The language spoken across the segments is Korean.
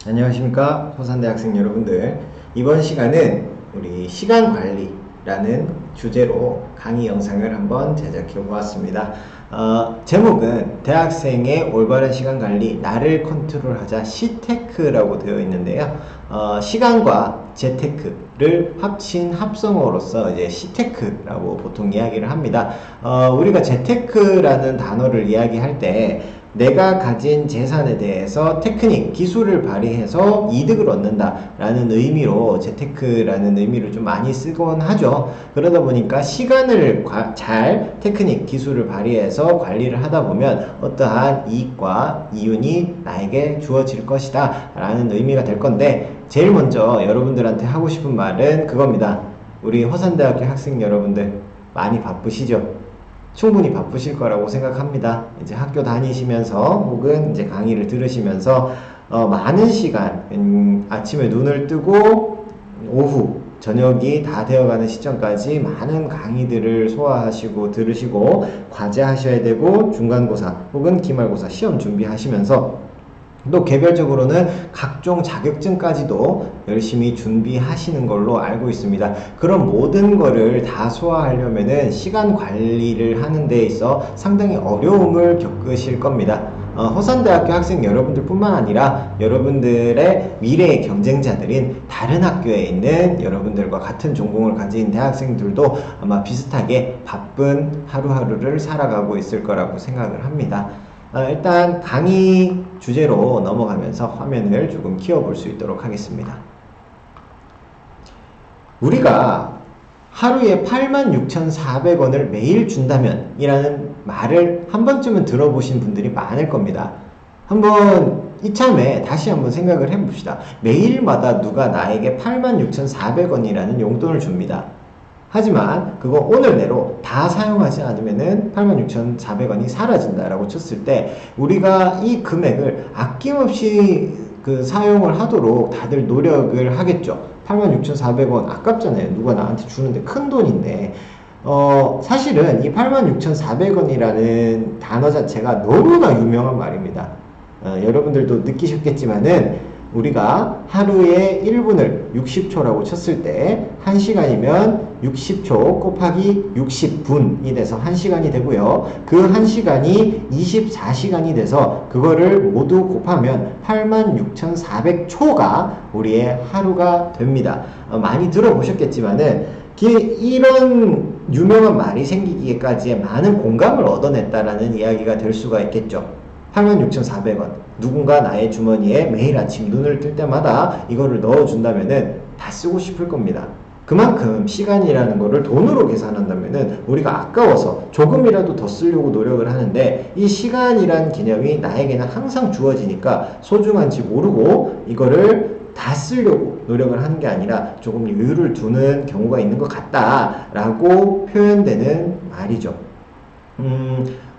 안녕하십니까 호산대 학생 여러분들. 이번 시간은 우리 시간관리라는 주제로 강의 영상을 한번 제작해 보았습니다. 제목은 대학생의 올바른 시간관리, 나를 컨트롤하자 시테크라고 되어 있는데요. 시간과 재테크를 합친 합성어로서 이제 시테크라고 보통 이야기를 합니다. 우리가 재테크라는 단어를 이야기할 때 내가 가진 재산에 대해서 테크닉, 기술을 발휘해서 이득을 얻는다 라는 의미로 재테크라는 의미를 좀 많이 쓰곤 하죠. 그러다 보니까 시간을 잘 테크닉, 기술을 발휘해서 관리를 하다 보면 어떠한 이익과 이윤이 나에게 주어질 것이다 라는 의미가 될 건데, 제일 먼저 여러분들한테 하고 싶은 말은 그겁니다. 우리 허산대학교 학생 여러분들 많이 바쁘시죠? 충분히 바쁘실 거라고 생각합니다. 이제 학교 다니시면서 혹은 이제 강의를 들으시면서 많은 시간, 아침에 눈을 뜨고 오후 저녁이 다 되어가는 시점까지 많은 강의들을 소화하시고 들으시고 과제하셔야 되고 중간고사 혹은 기말고사 시험 준비하시면서 또 개별적으로는 각종 자격증까지도 열심히 준비하시는 걸로 알고 있습니다. 그런 모든 거를 다 소화하려면은 시간 관리를 하는 데 있어 상당히 어려움을 겪으실 겁니다. 허산대학교 학생 여러분들 뿐만 아니라 여러분들의 미래의 경쟁자들인 다른 학교에 있는 여러분들과 같은 전공을 가진 대학생들도 아마 비슷하게 바쁜 하루하루를 살아가고 있을 거라고 생각을 합니다. 일단 강의 주제로 넘어가면서 화면을 조금 키워볼 수 있도록 하겠습니다. 우리가 하루에 86,400원을 매일 준다면 이라는 말을 한 번쯤은 들어보신 분들이 많을 겁니다. 한번 이참에 다시 한번 생각을 해봅시다. 매일마다 누가 나에게 86,400원이라는 용돈을 줍니다. 하지만 그거 오늘 내로 다 사용하지 않으면은 86,400원이 사라진다라고 쳤을 때 우리가 이 금액을 아낌없이 사용을 하도록 다들 노력을 하겠죠. 86,400원 아깝잖아요. 누가 나한테 주는데 큰 돈인데. 사실은 이 86,400원이라는 단어 자체가 너무나 유명한 말입니다. 여러분들도 느끼셨겠지만은 우리가 하루에 1분을 60초라고 쳤을 때 1시간이면 60초 곱하기 60분이 돼서 1시간이 되고요. 그 1시간이 24시간이 돼서 그거를 모두 곱하면 86,400초가 우리의 하루가 됩니다. 많이 들어보셨겠지만은 이런 유명한 말이 생기기까지의 많은 공감을 얻어냈다라는 이야기가 될 수가 있겠죠. 86,400원. 누군가 나의 주머니에 매일 아침 눈을 뜰 때마다 이거를 넣어준다면은 다 쓰고 싶을 겁니다. 그만큼 시간이라는 거를 돈으로 계산한다면은 우리가 아까워서 조금이라도 더 쓰려고 노력을 하는데, 이 시간이란 개념이 나에게는 항상 주어지니까 소중한지 모르고 이거를 다 쓰려고 노력을 하는 게 아니라 조금 여유를 두는 경우가 있는 것 같다라고 표현되는 말이죠.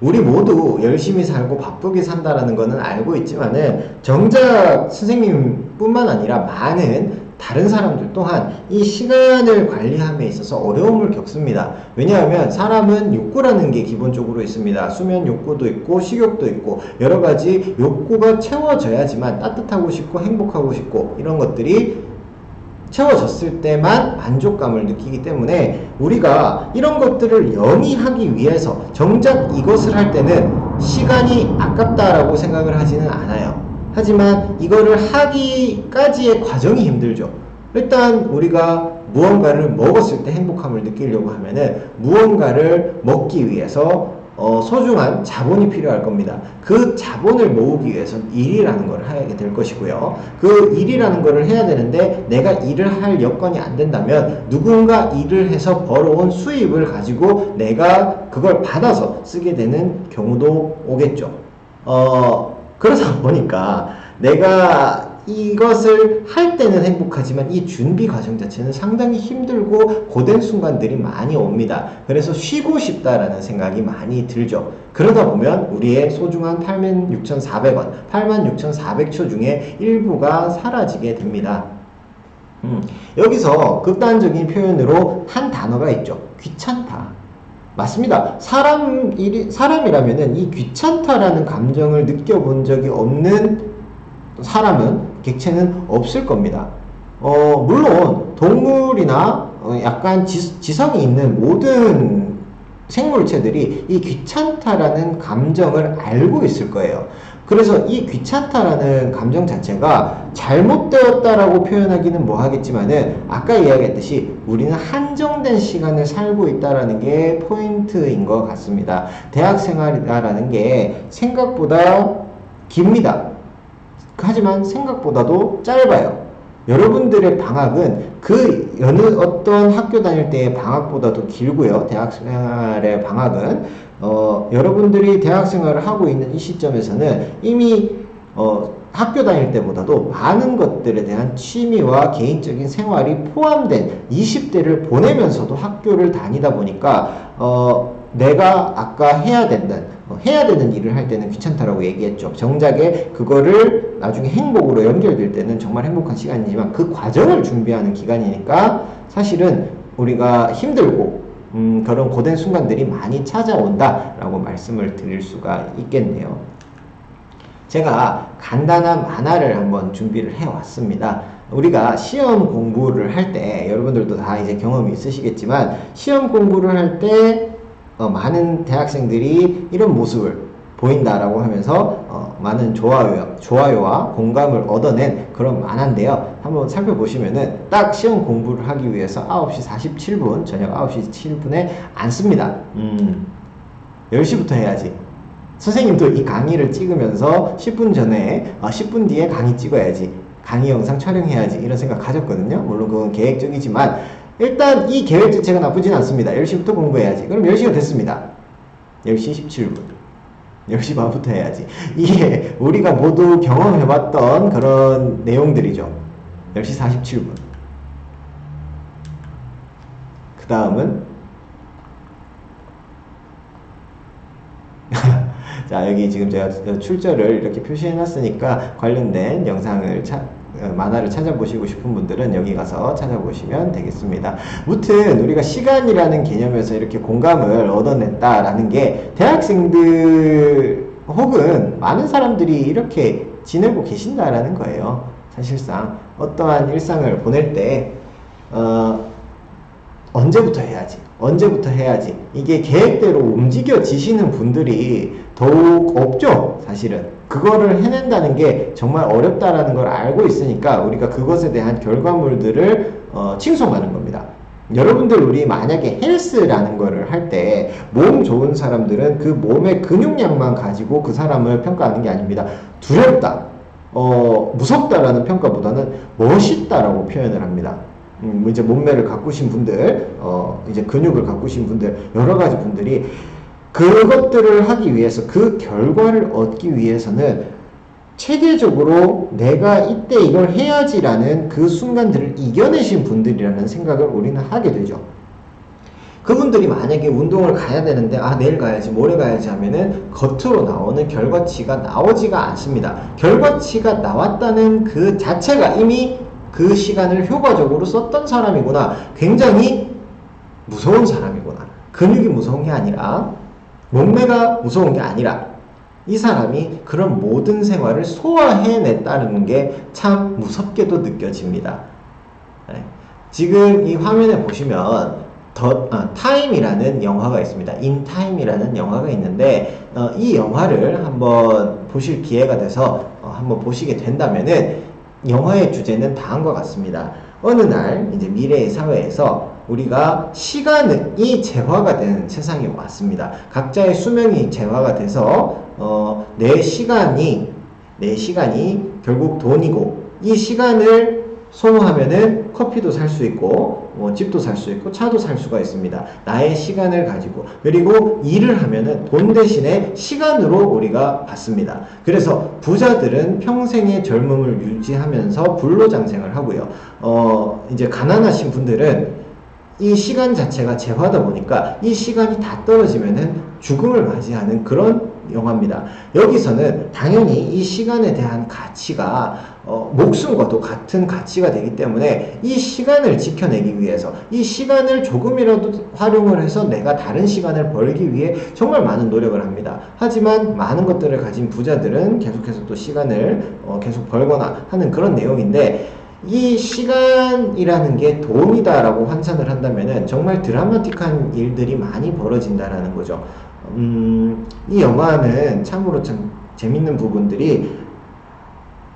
우리 모두 열심히 살고 바쁘게 산다라는 거는 알고 있지만은 정작 선생님 뿐만 아니라 많은 다른 사람들 또한 이 시간을 관리함에 있어서 어려움을 겪습니다. 왜냐하면 사람은 욕구라는 게 기본적으로 있습니다. 수면 욕구도 있고 식욕도 있고 여러 가지 욕구가 채워져야지만 따뜻하고 싶고 행복하고 싶고 이런 것들이 채워졌을 때만 만족감을 느끼기 때문에 우리가 이런 것들을 영위하기 위해서 정작 이것을 할 때는 시간이 아깝다라고 생각을 하지는 않아요. 하지만 이거를 하기까지의 과정이 힘들죠. 일단 우리가 무언가를 먹었을 때 행복함을 느끼려고 하면은 무언가를 먹기 위해서 소중한 자본이 필요할 겁니다. 그 자본을 모으기 위해서는 일이라는 걸 하게 될 것이고요. 그 일이라는 걸 해야 되는데 내가 일을 할 여건이 안 된다면 누군가 일을 해서 벌어온 수입을 가지고 내가 그걸 받아서 쓰게 되는 경우도 오겠죠. 그러다 보니까 내가 이것을 할 때는 행복하지만 이 준비 과정 자체는 상당히 힘들고 고된 순간들이 많이 옵니다. 그래서 쉬고 싶다라는 생각이 많이 들죠. 그러다 보면 우리의 소중한 86,400원, 86,400초 중에 일부가 사라지게 됩니다. 여기서 극단적인 표현으로 한 단어가 있죠. 귀찮다. 맞습니다. 사람이라면은 이 귀찮다라는 감정을 느껴본 적이 없는 사람은, 객체는 없을 겁니다. 물론 동물이나 약간 지성이 있는 모든 생물체들이 이 귀찮다라는 감정을 알고 있을 거예요. 그래서 이 귀찮다라는 감정 자체가 잘못되었다라고 표현하기는 뭐하겠지만은, 아까 이야기했듯이 우리는 한정된 시간을 살고 있다라는 게 포인트인 것 같습니다. 대학 생활이라는 게 생각보다 깁니다. 하지만 생각보다도 짧아요. 여러분들의 방학은 그 어느 어떤 학교 다닐 때의 방학보다도 길고요. 대학 생활의 방학은 여러분들이 대학 생활을 하고 있는 이 시점에서는 이미 학교 다닐 때보다도 많은 것들에 대한 취미와 개인적인 생활이 포함된 20대를 보내면서도 학교를 다니다 보니까 내가 아까 해야 되는 일을 할 때는 귀찮다라고 얘기했죠. 정작에 그거를 나중에 행복으로 연결될 때는 정말 행복한 시간이지만, 그 과정을 준비하는 기간이니까 사실은 우리가 힘들고 그런 고된 순간들이 많이 찾아온다라고 말씀을 드릴 수가 있겠네요. 제가 간단한 만화를 한번 준비를 해왔습니다. 우리가 시험 공부를 할 때, 여러분들도 다 이제 경험이 있으시겠지만, 시험 공부를 할 때 많은 대학생들이 이런 모습을 보인다라고 하면서 많은 좋아요와 공감을 얻어낸 그런 만화인데요. 한번 살펴보시면은 딱 시험 공부를 하기 위해서 9시 47분, 저녁 9시 7분에 앉습니다. 10시부터 해야지. 선생님도 이 강의를 찍으면서 10분 전에 10분 뒤에 강의 찍어야지, 강의 영상 촬영해야지, 이런 생각 가졌거든요. 물론 그건 계획적이지만 일단 이 계획 자체가 나쁘진 않습니다. 10시부터 공부해야지. 그럼 10시가 됐습니다. 10시 17분. 10시 반부터 해야지. 이게 우리가 모두 경험해봤던 그런 내용들이죠. 10시 47분. 그 다음은 자, 여기 지금 제가 출처를 이렇게 표시해 놨으니까 관련된 영상을 만화를 찾아보시고 싶은 분들은 여기 가서 찾아보시면 되겠습니다. 무튼 우리가 시간이라는 개념에서 이렇게 공감을 얻어냈다라는 게, 대학생들 혹은 많은 사람들이 이렇게 지내고 계신다라는 거예요. 사실상 어떠한 일상을 보낼 때 언제부터 해야지 이게 계획대로 움직여지시는 분들이 더욱 없죠. 사실은 그거를 해낸다는 게 정말 어렵다라는 걸 알고 있으니까 우리가 그것에 대한 결과물들을 칭송하는 겁니다. 여러분들, 우리 만약에 헬스라는 거를 할 때 몸 좋은 사람들은 그 몸의 근육량만 가지고 그 사람을 평가하는 게 아닙니다. 두렵다, 무섭다라는 평가보다는 멋있다라고 표현을 합니다. 이제 몸매를 가꾸신 분들, 이제 근육을 가꾸신 분들, 여러 가지 분들이 그것들을 하기 위해서, 그 결과를 얻기 위해서는 체계적으로 내가 이때 이걸 해야지라는 그 순간들을 이겨내신 분들이라는 생각을 우리는 하게 되죠. 그분들이 만약에 운동을 가야 되는데 내일 가야지, 모레 가야지 하면은 겉으로 나오는 결과치가 나오지가 않습니다. 결과치가 나왔다는 그 자체가 이미 그 시간을 효과적으로 썼던 사람이구나, 굉장히 무서운 사람이구나. 근육이 무서운 게 아니라, 몸매가 무서운 게 아니라, 이 사람이 그런 모든 생활을 소화해냈다는 게 참 무섭게도 느껴집니다. 네. 지금 이 화면에 보시면 타임이라는 영화가 있습니다. 인 타임이라는 영화가 있는데, 이 영화를 한번 보실 기회가 돼서 한번 보시게 된다면은, 영화의 주제는 다음과 같습니다. 어느 날 이제 미래의 사회에서 우리가 시간이 재화가 된 세상이 왔습니다. 각자의 수명이 재화가 돼서 내 시간이 결국 돈이고, 이 시간을 소모하면은 커피도 살 수 있고 집도 살 수 있고 차도 살 수가 있습니다. 나의 시간을 가지고. 그리고 일을 하면은 돈 대신에 시간으로 우리가 받습니다. 그래서 부자들은 평생의 젊음을 유지하면서 불로장생을 하고요. 이제 가난하신 분들은 이 시간 자체가 재화다 보니까 이 시간이 다 떨어지면은 죽음을 맞이하는 그런 영화입니다. 여기서는 당연히 이 시간에 대한 가치가 목숨과도 같은 가치가 되기 때문에 이 시간을 지켜내기 위해서 이 시간을 조금이라도 활용을 해서 내가 다른 시간을 벌기 위해 정말 많은 노력을 합니다. 하지만 많은 것들을 가진 부자들은 계속해서 또 시간을 계속 벌거나 하는 그런 내용인데, 이 시간이라는 게 돈이다 라고 환산을 한다면은 정말 드라마틱한 일들이 많이 벌어진다라는 거죠. 이 영화는 참으로 참 재밌는 부분들이,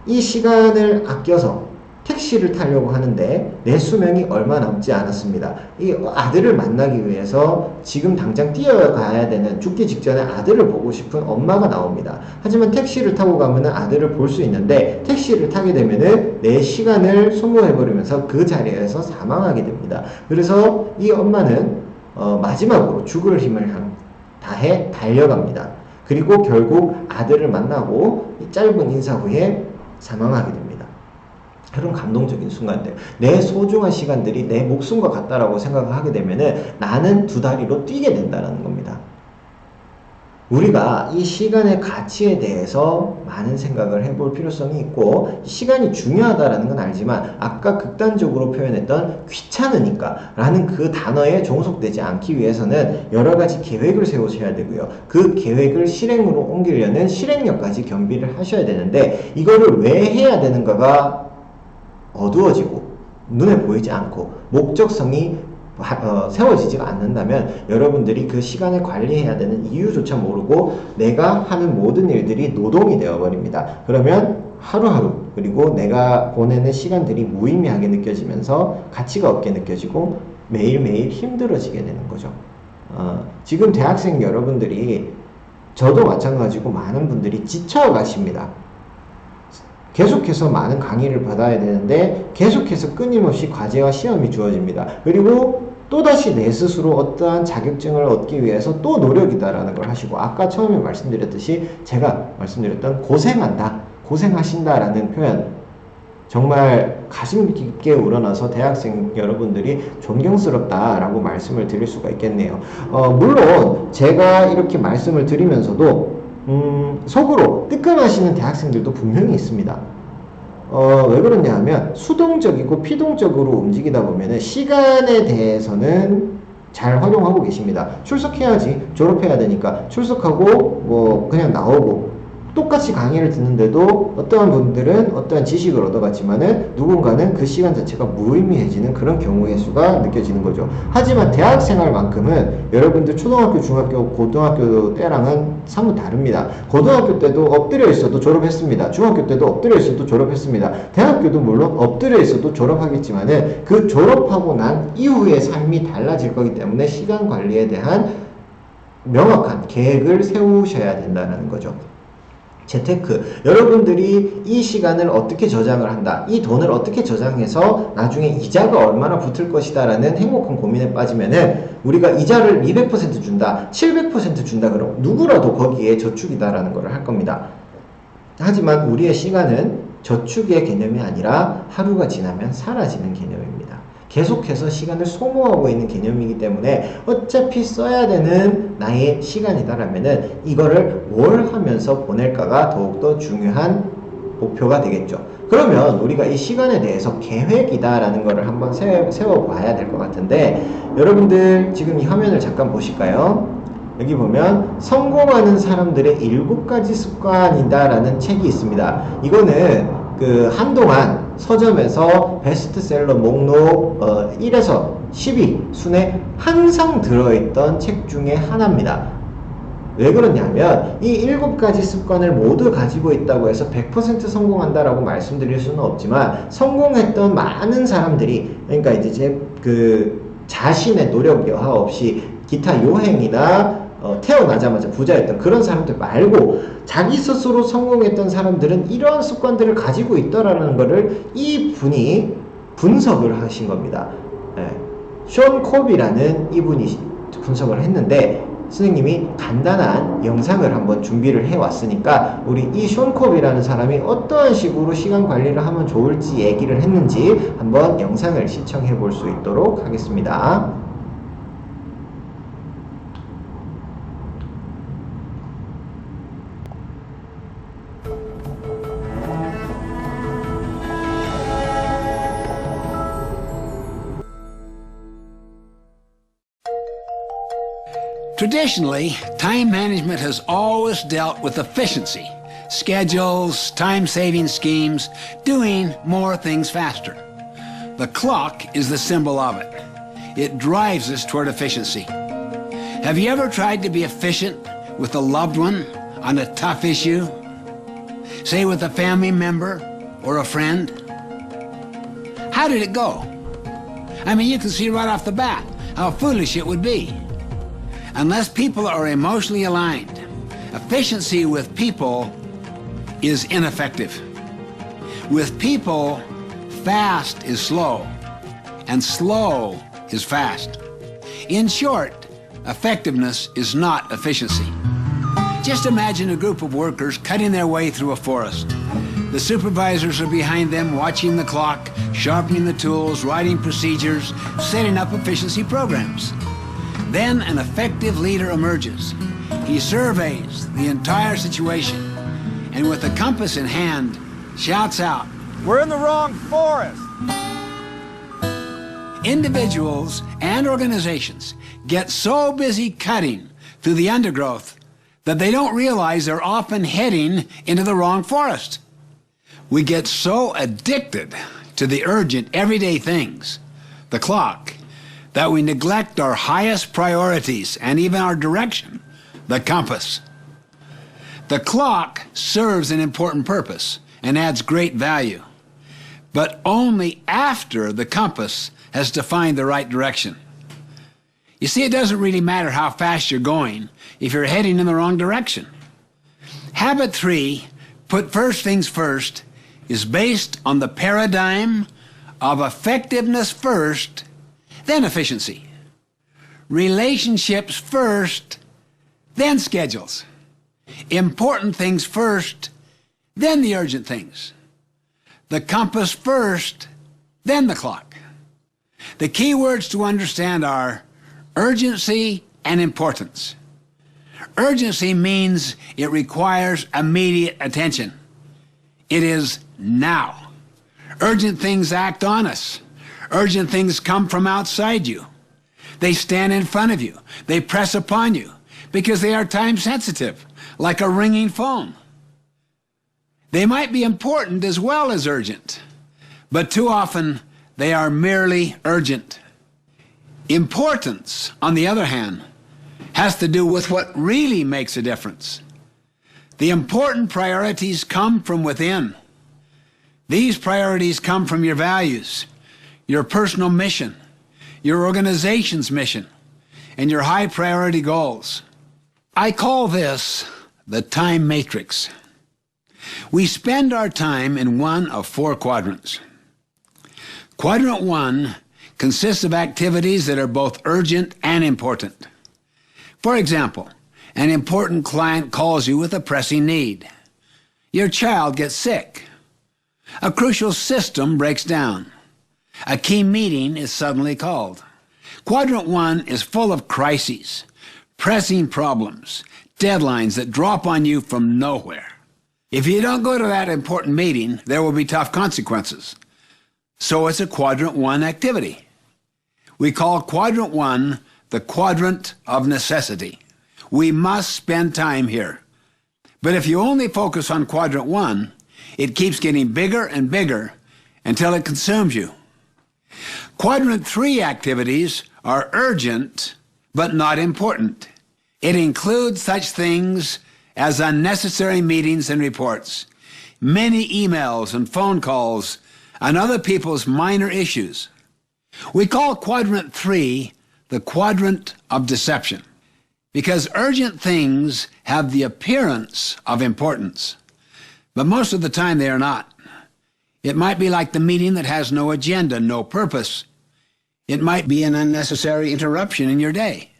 이 시간을 아껴서 택시를 타려고 하는데 내 수명이 얼마 남지 않았습니다. 이 아들을 만나기 위해서 지금 당장 뛰어가야 되는, 죽기 직전에 아들을 보고 싶은 엄마가 나옵니다. 하지만 택시를 타고 가면은 아들을 볼 수 있는데, 택시를 타게 되면은 내 시간을 소모해버리면서 그 자리에서 사망하게 됩니다. 그래서 이 엄마는 마지막으로 죽을 힘을 다해 달려갑니다. 그리고 결국 아들을 만나고 짧은 인사 후에 사망하게 됩니다. 그런 감동적인 순간들, 내 소중한 시간들이 내 목숨과 같다라고 생각을 하게 되면은 나는 두 다리로 뛰게 된다는 겁니다. 우리가 이 시간의 가치에 대해서 많은 생각을 해볼 필요성이 있고, 시간이 중요하다라는 건 알지만 아까 극단적으로 표현했던 귀찮으니까 라는 그 단어에 종속되지 않기 위해서는 여러 가지 계획을 세우셔야 되고요. 그 계획을 실행으로 옮기려는 실행력까지 겸비를 하셔야 되는데, 이거를 왜 해야 되는가가 어두워지고 눈에 보이지 않고 목적성이 세워지지가 않는다면 여러분들이 그 시간을 관리해야 되는 이유조차 모르고 내가 하는 모든 일들이 노동이 되어버립니다. 그러면 하루하루, 그리고 내가 보내는 시간들이 무의미하게 느껴지면서 가치가 없게 느껴지고 매일매일 힘들어지게 되는 거죠. 지금 대학생 여러분들이, 저도 마찬가지고 많은 분들이 지쳐가십니다. 계속해서 많은 강의를 받아야 되는데 계속해서 끊임없이 과제와 시험이 주어집니다. 그리고 또다시 내 스스로 어떠한 자격증을 얻기 위해서 또 노력이다라는 걸 하시고, 아까 처음에 말씀드렸듯이 제가 말씀드렸던 고생한다, 고생하신다라는 표현, 정말 가슴 깊게 우러나서 대학생 여러분들이 존경스럽다라고 말씀을 드릴 수가 있겠네요. 물론 제가 이렇게 말씀을 드리면서도 속으로 뜨끔하시는 대학생들도 분명히 있습니다. 왜 그러냐 하면 수동적이고 피동적으로 움직이다 보면은 시간에 대해서는 잘 활용하고 계십니다. 출석해야지, 졸업해야 되니까 출석하고 뭐 그냥 나오고, 똑같이 강의를 듣는데도 어떠한 분들은 어떠한 지식을 얻어갔지만은 누군가는 그 시간 자체가 무의미해지는 그런 경우의 수가 느껴지는 거죠. 하지만 대학생활만큼은 여러분들 초등학교, 중학교, 고등학교 때랑은 사뭇 다릅니다. 고등학교 때도 엎드려 있어도 졸업했습니다. 중학교 때도 엎드려 있어도 졸업했습니다. 대학교도 물론 엎드려 있어도 졸업하겠지만은 그 졸업하고 난 이후의 삶이 달라질 거기 때문에 시간 관리에 대한 명확한 계획을 세우셔야 된다는 거죠. 재테크, 여러분들이 이 시간을 어떻게 저장을 한다, 이 돈을 어떻게 저장해서 나중에 이자가 얼마나 붙을 것이다 라는 행복한 고민에 빠지면은, 우리가 이자를 200% 준다, 700% 준다 그럼 누구라도 거기에 저축이다 라는 걸 할 겁니다. 하지만 우리의 시간은 저축의 개념이 아니라 하루가 지나면 사라지는 개념입니다. 계속해서 시간을 소모하고 있는 개념이기 때문에 어차피 써야 되는 나의 시간이다라면은 이거를 뭘 하면서 보낼까가 더욱더 중요한 목표가 되겠죠. 그러면 우리가 이 시간에 대해서 계획이다라는 거를 한번 세워봐야 될 것 같은데, 여러분들 지금 이 화면을 잠깐 보실까요? 여기 보면 성공하는 사람들의 7가지 습관이다라는 책이 있습니다. 이거는 한동안 서점에서 베스트셀러 목록 1에서 10위 순에 항상 들어있던 책 중에 하나입니다. 왜 그러냐면 이 7가지 습관을 모두 가지고 있다고 해서 100% 성공한다라고 말씀드릴 수는 없지만, 성공했던 많은 사람들이, 그러니까 이제 자신의 노력 여하 없이 기타 요행이나 태어나자마자 부자였던 그런 사람들 말고 자기 스스로 성공했던 사람들은 이러한 습관들을 가지고 있더라는 것을 이 분이 분석을 하신 겁니다. 션 콥이라는 이분이 분석을 했는데, 선생님이 간단한 영상을 한번 준비를 해왔으니까 우리 이 션 콥이라는 사람이 어떠한 식으로 시간 관리를 하면 좋을지 얘기를 했는지 한번 영상을 시청해 볼 수 있도록 하겠습니다. Traditionally, time management has always dealt with efficiency, schedules, time-saving schemes, doing more things faster. The clock is the symbol of it. It drives us toward efficiency. Have you ever tried to be efficient with a loved one on a tough issue? Say with a family member or a friend? How did it go? I mean, you can see right off the bat how foolish it would be. Unless people are emotionally aligned, efficiency with people is ineffective. With people, fast is slow, and slow is fast. In short, effectiveness is not efficiency. Just imagine a group of workers cutting their way through a forest. The supervisors are behind them, watching the clock, sharpening the tools, writing procedures, setting up efficiency programs. Then an effective leader emerges. He surveys the entire situation and with a compass in hand, shouts out, "We're in the wrong forest!" Individuals and organizations get so busy cutting through the undergrowth that they don't realize they're often heading into the wrong forest. We get so addicted to the urgent everyday things, the clock, that we neglect our highest priorities and even our direction, the compass. The clock serves an important purpose and adds great value, but only after the compass has defined the right direction. You see, it doesn't really matter how fast you're going if you're heading in the wrong direction. Habit 3, put first things first, is based on the paradigm of effectiveness first, then efficiency. Relationships first, then schedules. Important things first, then the urgent things. The compass first, then the clock. The key words to understand are urgency and importance. Urgency means it requires immediate attention. It is now. Urgent things act on us. Urgent things come from outside you. They stand in front of you. They press upon you because they are time sensitive, like a ringing phone. They might be important as well as urgent, but too often they are merely urgent. Importance, on the other hand, has to do with what really makes a difference. The important priorities come from within. These priorities come from your values, your personal mission, your organization's mission, and your high priority goals. I call this the time matrix. We spend our time in one of 4 quadrants. Quadrant 1 consists of activities that are both urgent and important. For example, an important client calls you with a pressing need. Your child gets sick. A crucial system breaks down. A key meeting is suddenly called. Quadrant 1 is full of crises, pressing problems, deadlines that drop on you from nowhere. If you don't go to that important meeting, there will be tough consequences. So it's a Quadrant 1 activity. We call Quadrant 1 the quadrant of necessity. We must spend time here. But if you only focus on Quadrant 1, it keeps getting bigger and bigger until it consumes you. Quadrant 3 activities are urgent but not important. It includes such things as unnecessary meetings and reports, many emails and phone calls, and other people's minor issues. We call Quadrant 3 the quadrant of deception because urgent things have the appearance of importance, but most of the time they are not. It might be like the meeting that has no agenda, no purpose. It might be an unnecessary interruption in your day.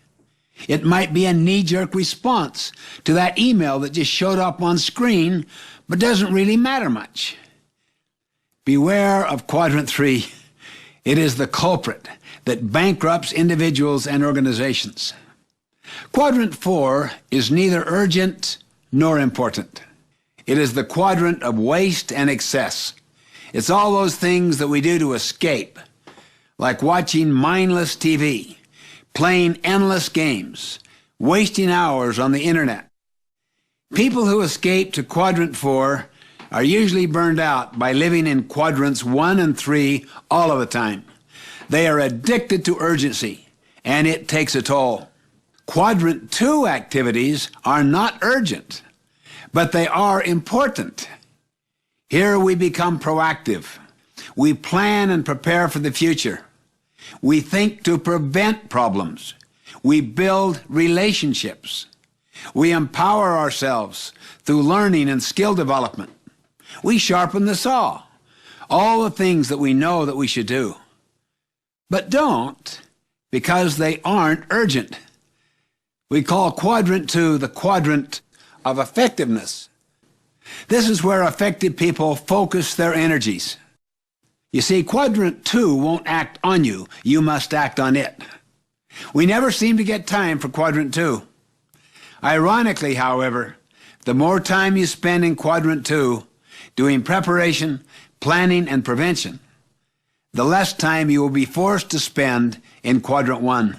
It might be a knee-jerk response to that email that just showed up on screen but doesn't really matter much. Beware of Quadrant 3. It is the culprit that bankrupts individuals and organizations. Quadrant 4 is neither urgent nor important. It is the quadrant of waste and excess. It's all those things that we do to escape, like watching mindless TV, playing endless games, wasting hours on the internet. People who escape to quadrant 4 are usually burned out by living in quadrants 1 and 3 all of the time. They are addicted to urgency, and it takes a toll. Quadrant 2 activities are not urgent, but they are important. Here we become proactive. We plan and prepare for the future. We think to prevent problems. We build relationships. We empower ourselves through learning and skill development. We sharpen the saw. All the things that we know that we should do. But don't, because they aren't urgent. We call quadrant 2 the quadrant of effectiveness. This is where effective people focus their energies. You see, quadrant 2 won't act on you. You must act on it. We never seem to get time for quadrant 2. Ironically, however, the more time you spend in quadrant 2, doing preparation, planning, and prevention, the less time you will be forced to spend in quadrant 1,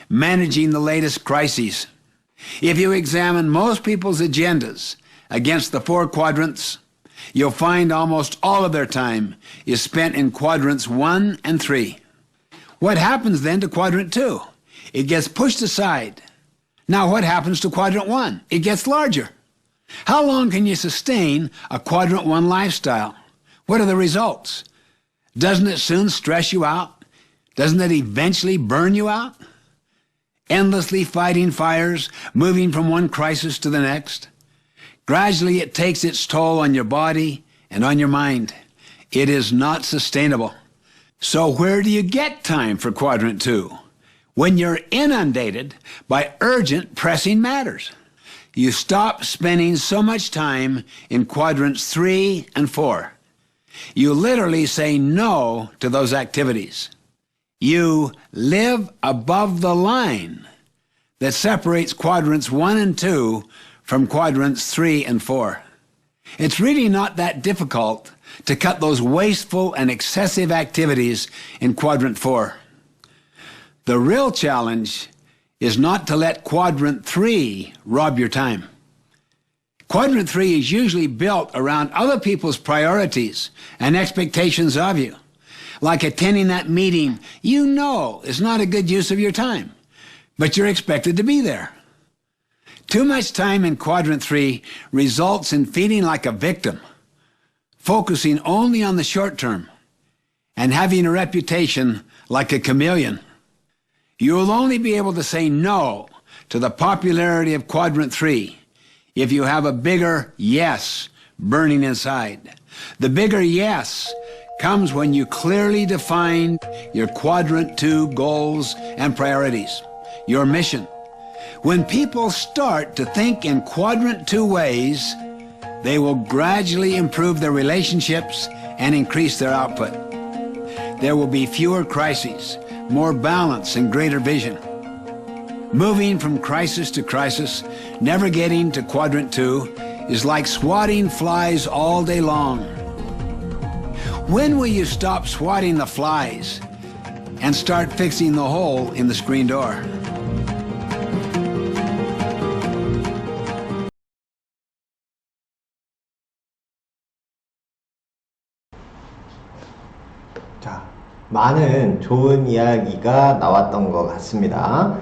managing the latest crises. If you examine most people's agendas against the 4 quadrants, you'll find almost all of their time is spent in quadrants 1 and 3. What happens then to quadrant 2? It gets pushed aside. Now what happens to quadrant 1? It gets larger. How long can you sustain a quadrant 1 lifestyle? What are the results? Doesn't it soon stress you out? Doesn't it eventually burn you out? Endlessly fighting fires, moving from one crisis to the next. Gradually it takes its toll on your body and on your mind. It is not sustainable. So where do you get time for quadrant 2? When you're inundated by urgent, pressing matters. You stop spending so much time in quadrants 3 and 4. You literally say no to those activities. You live above the line that separates quadrants 1 and 2 from quadrants 3 and 4. It's really not that difficult to cut those wasteful and excessive activities in quadrant 4. The real challenge is not to let quadrant 3 rob your time. Quadrant 3 is usually built around other people's priorities and expectations of you. Like attending that meeting you know is not a good use of your time, but you're expected to be there. Too much time in quadrant 3 results in feeling like a victim, focusing only on the short term, and having a reputation like a chameleon. You'll only be able to say no to the popularity of quadrant 3 if you have a bigger yes burning inside. The bigger yes comes when you clearly define your quadrant 2 goals and priorities, your mission. When people start to think in quadrant 2 ways, they will gradually improve their relationships and increase their output. There will be fewer crises, more balance and greater vision. Moving from crisis to crisis, never getting to quadrant 2, is like swatting flies all day long. When will you stop swatting the flies and start fixing the hole in the screen door? 자, 많은 좋은 이야기가 나왔던 것 같습니다.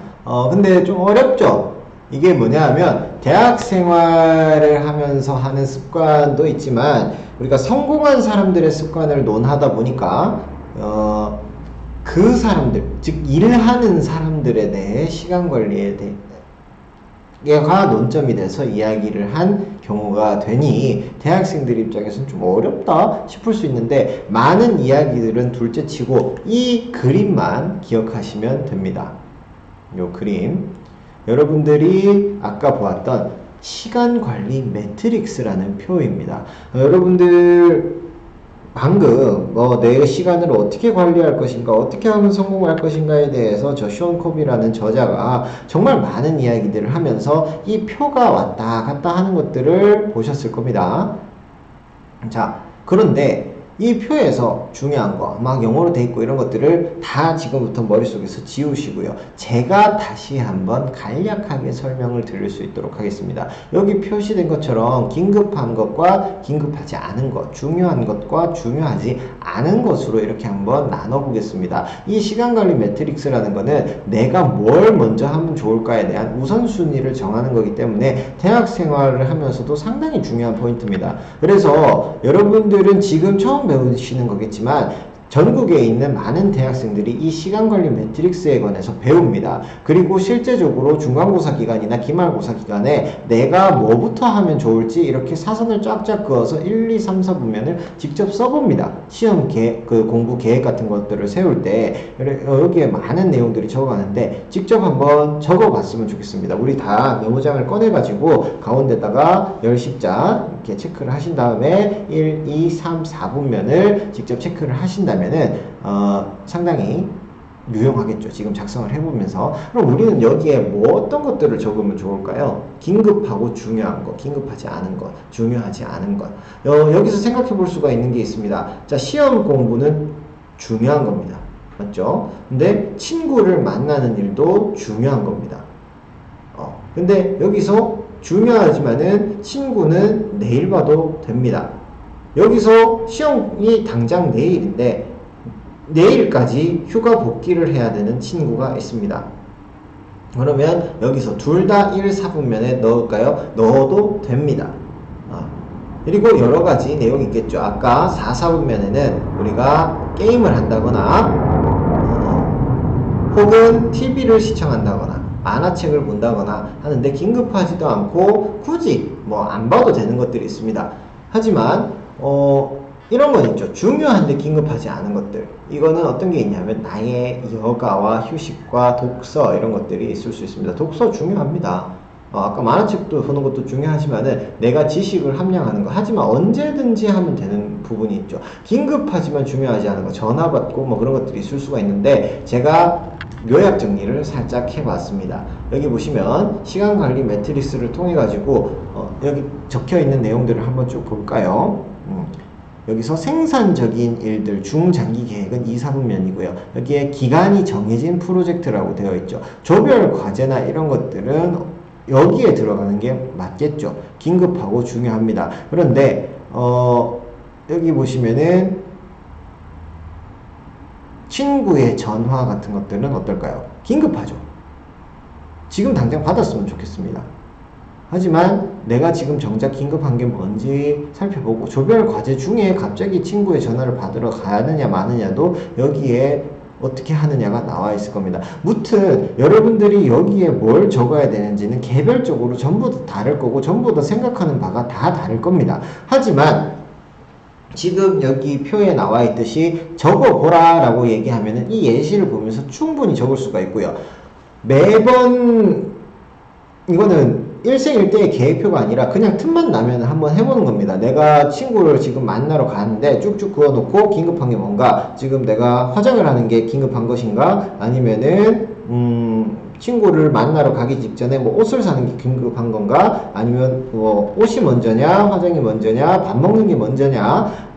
근데 좀 어렵죠? 이게 뭐냐 하면 대학 생활을 하면서 하는 습관도 있지만 우리가 성공한 사람들의 습관을 논하다 보니까 그 사람들, 즉 일하는 사람들에 대해 시간 관리에 대해가 논점이 돼서 이야기를 한 경우가 되니 대학생들 입장에서는 좀 어렵다 싶을 수 있는데 많은 이야기들은 둘째치고 이 그림만 기억하시면 됩니다. 요 그림, 여러분들이 아까 보았던 시간관리 매트릭스라는 표입니다. 여러분들 방금 내 시간을 어떻게 관리할 것인가, 어떻게 하면 성공할 것인가에 대해서 저 션 코비라는 저자가 정말 많은 이야기들을 하면서 이 표가 왔다 갔다 하는 것들을 보셨을 겁니다. 자, 그런데 이 표에서 중요한 거, 막 영어로 돼 있고 이런 것들을 다 지금부터 머릿속에서 지우시고요. 제가 다시 한번 간략하게 설명을 드릴 수 있도록 하겠습니다. 여기 표시된 것처럼 긴급한 것과 긴급하지 않은 것, 중요한 것과 중요하지 않은 것으로 이렇게 한번 나눠보겠습니다. 이 시간관리 매트릭스라는 거는 내가 뭘 먼저 하면 좋을까에 대한 우선순위를 정하는 거기 때문에 대학 생활을 하면서도 상당히 중요한 포인트입니다. 그래서 여러분들은 지금 처음 배우시는 거겠지만 전국에 있는 많은 대학생들이 이 시간관리 매트릭스에 관해서 배웁니다. 그리고 실제적으로 중간고사 기간이나 기말고사 기간에 내가 뭐부터 하면 좋을지 이렇게 사선을 쫙쫙 그어서 1, 2, 3, 4분면을 직접 써봅니다. 시험 계획, 공부 계획 같은 것들을 세울 때 여기에 많은 내용들이 적어가는데 직접 한번 적어봤으면 좋겠습니다. 우리 다 메모장을 꺼내가지고 가운데다가 10십자 이렇게 체크를 하신 다음에 1, 2, 3, 4분면을 직접 체크를 하신다면 상당히 유용하겠죠. 지금 작성을 해보면서. 그럼 우리는 여기에 뭐 어떤 것들을 적으면 좋을까요? 긴급하고 중요한 것, 긴급하지 않은 것, 중요하지 않은 것. 여기서 생각해 볼 수가 있는 게 있습니다. 자, 시험 공부는 중요한 겁니다. 맞죠? 근데 친구를 만나는 일도 중요한 겁니다. 근데 여기서 중요하지만은 친구는 내일 봐도 됩니다. 여기서 시험이 당장 내일인데 내일까지 휴가 복귀를 해야 되는 친구가 있습니다. 그러면 여기서 둘 다 1, 4분면에 넣을까요? 넣어도 됩니다. 그리고 여러 가지 내용이 있겠죠. 아까 4, 4분면에는 우리가 게임을 한다거나 혹은 TV를 시청한다거나 만화책을 본다거나 하는데 긴급하지도 않고 굳이 뭐 안 봐도 되는 것들이 있습니다. 하지만 이런 건 있죠. 중요한데 긴급하지 않은 것들. 이거는 어떤 게 있냐면 나의 여가와 휴식과 독서 이런 것들이 있을 수 있습니다. 독서 중요합니다. 아까 만화책도 보는 것도 중요하지만은 내가 지식을 함량하는 거. 하지만 언제든지 하면 되는 부분이 있죠. 긴급하지만 중요하지 않은 거. 전화 받고 뭐 그런 것들이 있을 수가 있는데 제가 요약 정리를 살짝 해봤습니다. 여기 보시면 시간관리 매트리스를 통해 가지고 여기 적혀 있는 내용들을 한번 쭉 볼까요? 여기서 생산적인 일들 중장기 계획은 2, 4분면이고요. 여기에 기간이 정해진 프로젝트라고 되어 있죠. 조별 과제나 이런 것들은 여기에 들어가는 게 맞겠죠. 긴급하고 중요합니다. 그런데 여기 보시면은 친구의 전화 같은 것들은 어떨까요? 긴급하죠. 지금 당장 받았으면 좋겠습니다. 하지만 내가 지금 정작 긴급한 게 뭔지 살펴보고 조별 과제 중에 갑자기 친구의 전화를 받으러 가느냐 마느냐도 여기에 어떻게 하느냐가 나와 있을 겁니다. 무튼 여러분들이 여기에 뭘 적어야 되는지는 개별적으로 전부 다 다를 거고 전부 다 생각하는 바가 다 다를 겁니다. 하지만 지금 여기 표에 나와 있듯이 적어보라 라고 얘기하면은 이 예시를 보면서 충분히 적을 수가 있고요. 매번 이거는 일생일대의 계획표가 아니라 그냥 틈만 나면 한번 해보는 겁니다. 내가 친구를 지금 만나러 가는데 쭉쭉 그어놓고 긴급한 게 뭔가, 지금 내가 화장을 하는 게 긴급한 것인가, 아니면은 친구를 만나러 가기 직전에 뭐 옷을 사는 게 긴급한 건가, 아니면 뭐 옷이 먼저냐 화장이 먼저냐 밥 먹는 게 먼저냐,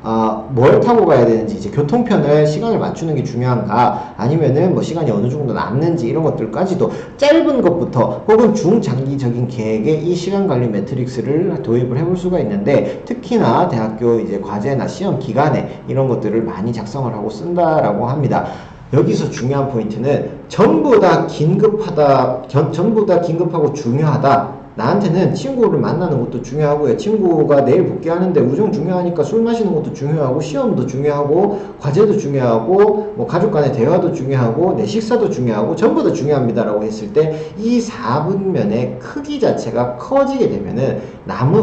뭘 타고 가야 되는지, 이제 교통편을 시간을 맞추는 게 중요한가, 아니면은 뭐 시간이 어느 정도 남는지, 이런 것들까지도 짧은 것부터 혹은 중장기적인 계획에 이 시간 관리 매트릭스를 도입을 해볼 수가 있는데, 특히나 대학교 이제 과제나 시험 기간에 이런 것들을 많이 작성을 하고 쓴다라고 합니다. 여기서 중요한 포인트는 전부 다 긴급하다, 전부 다 긴급하고 중요하다. 나한테는 친구를 만나는 것도 중요하고요. 친구가 내일 복귀하는데 우정 중요하니까 술 마시는 것도 중요하고, 시험도 중요하고, 과제도 중요하고, 뭐 가족 간의 대화도 중요하고, 내 식사도 중요하고, 전부 다 중요합니다라고 했을 때 이 4분면의 크기 자체가 커지게 되면은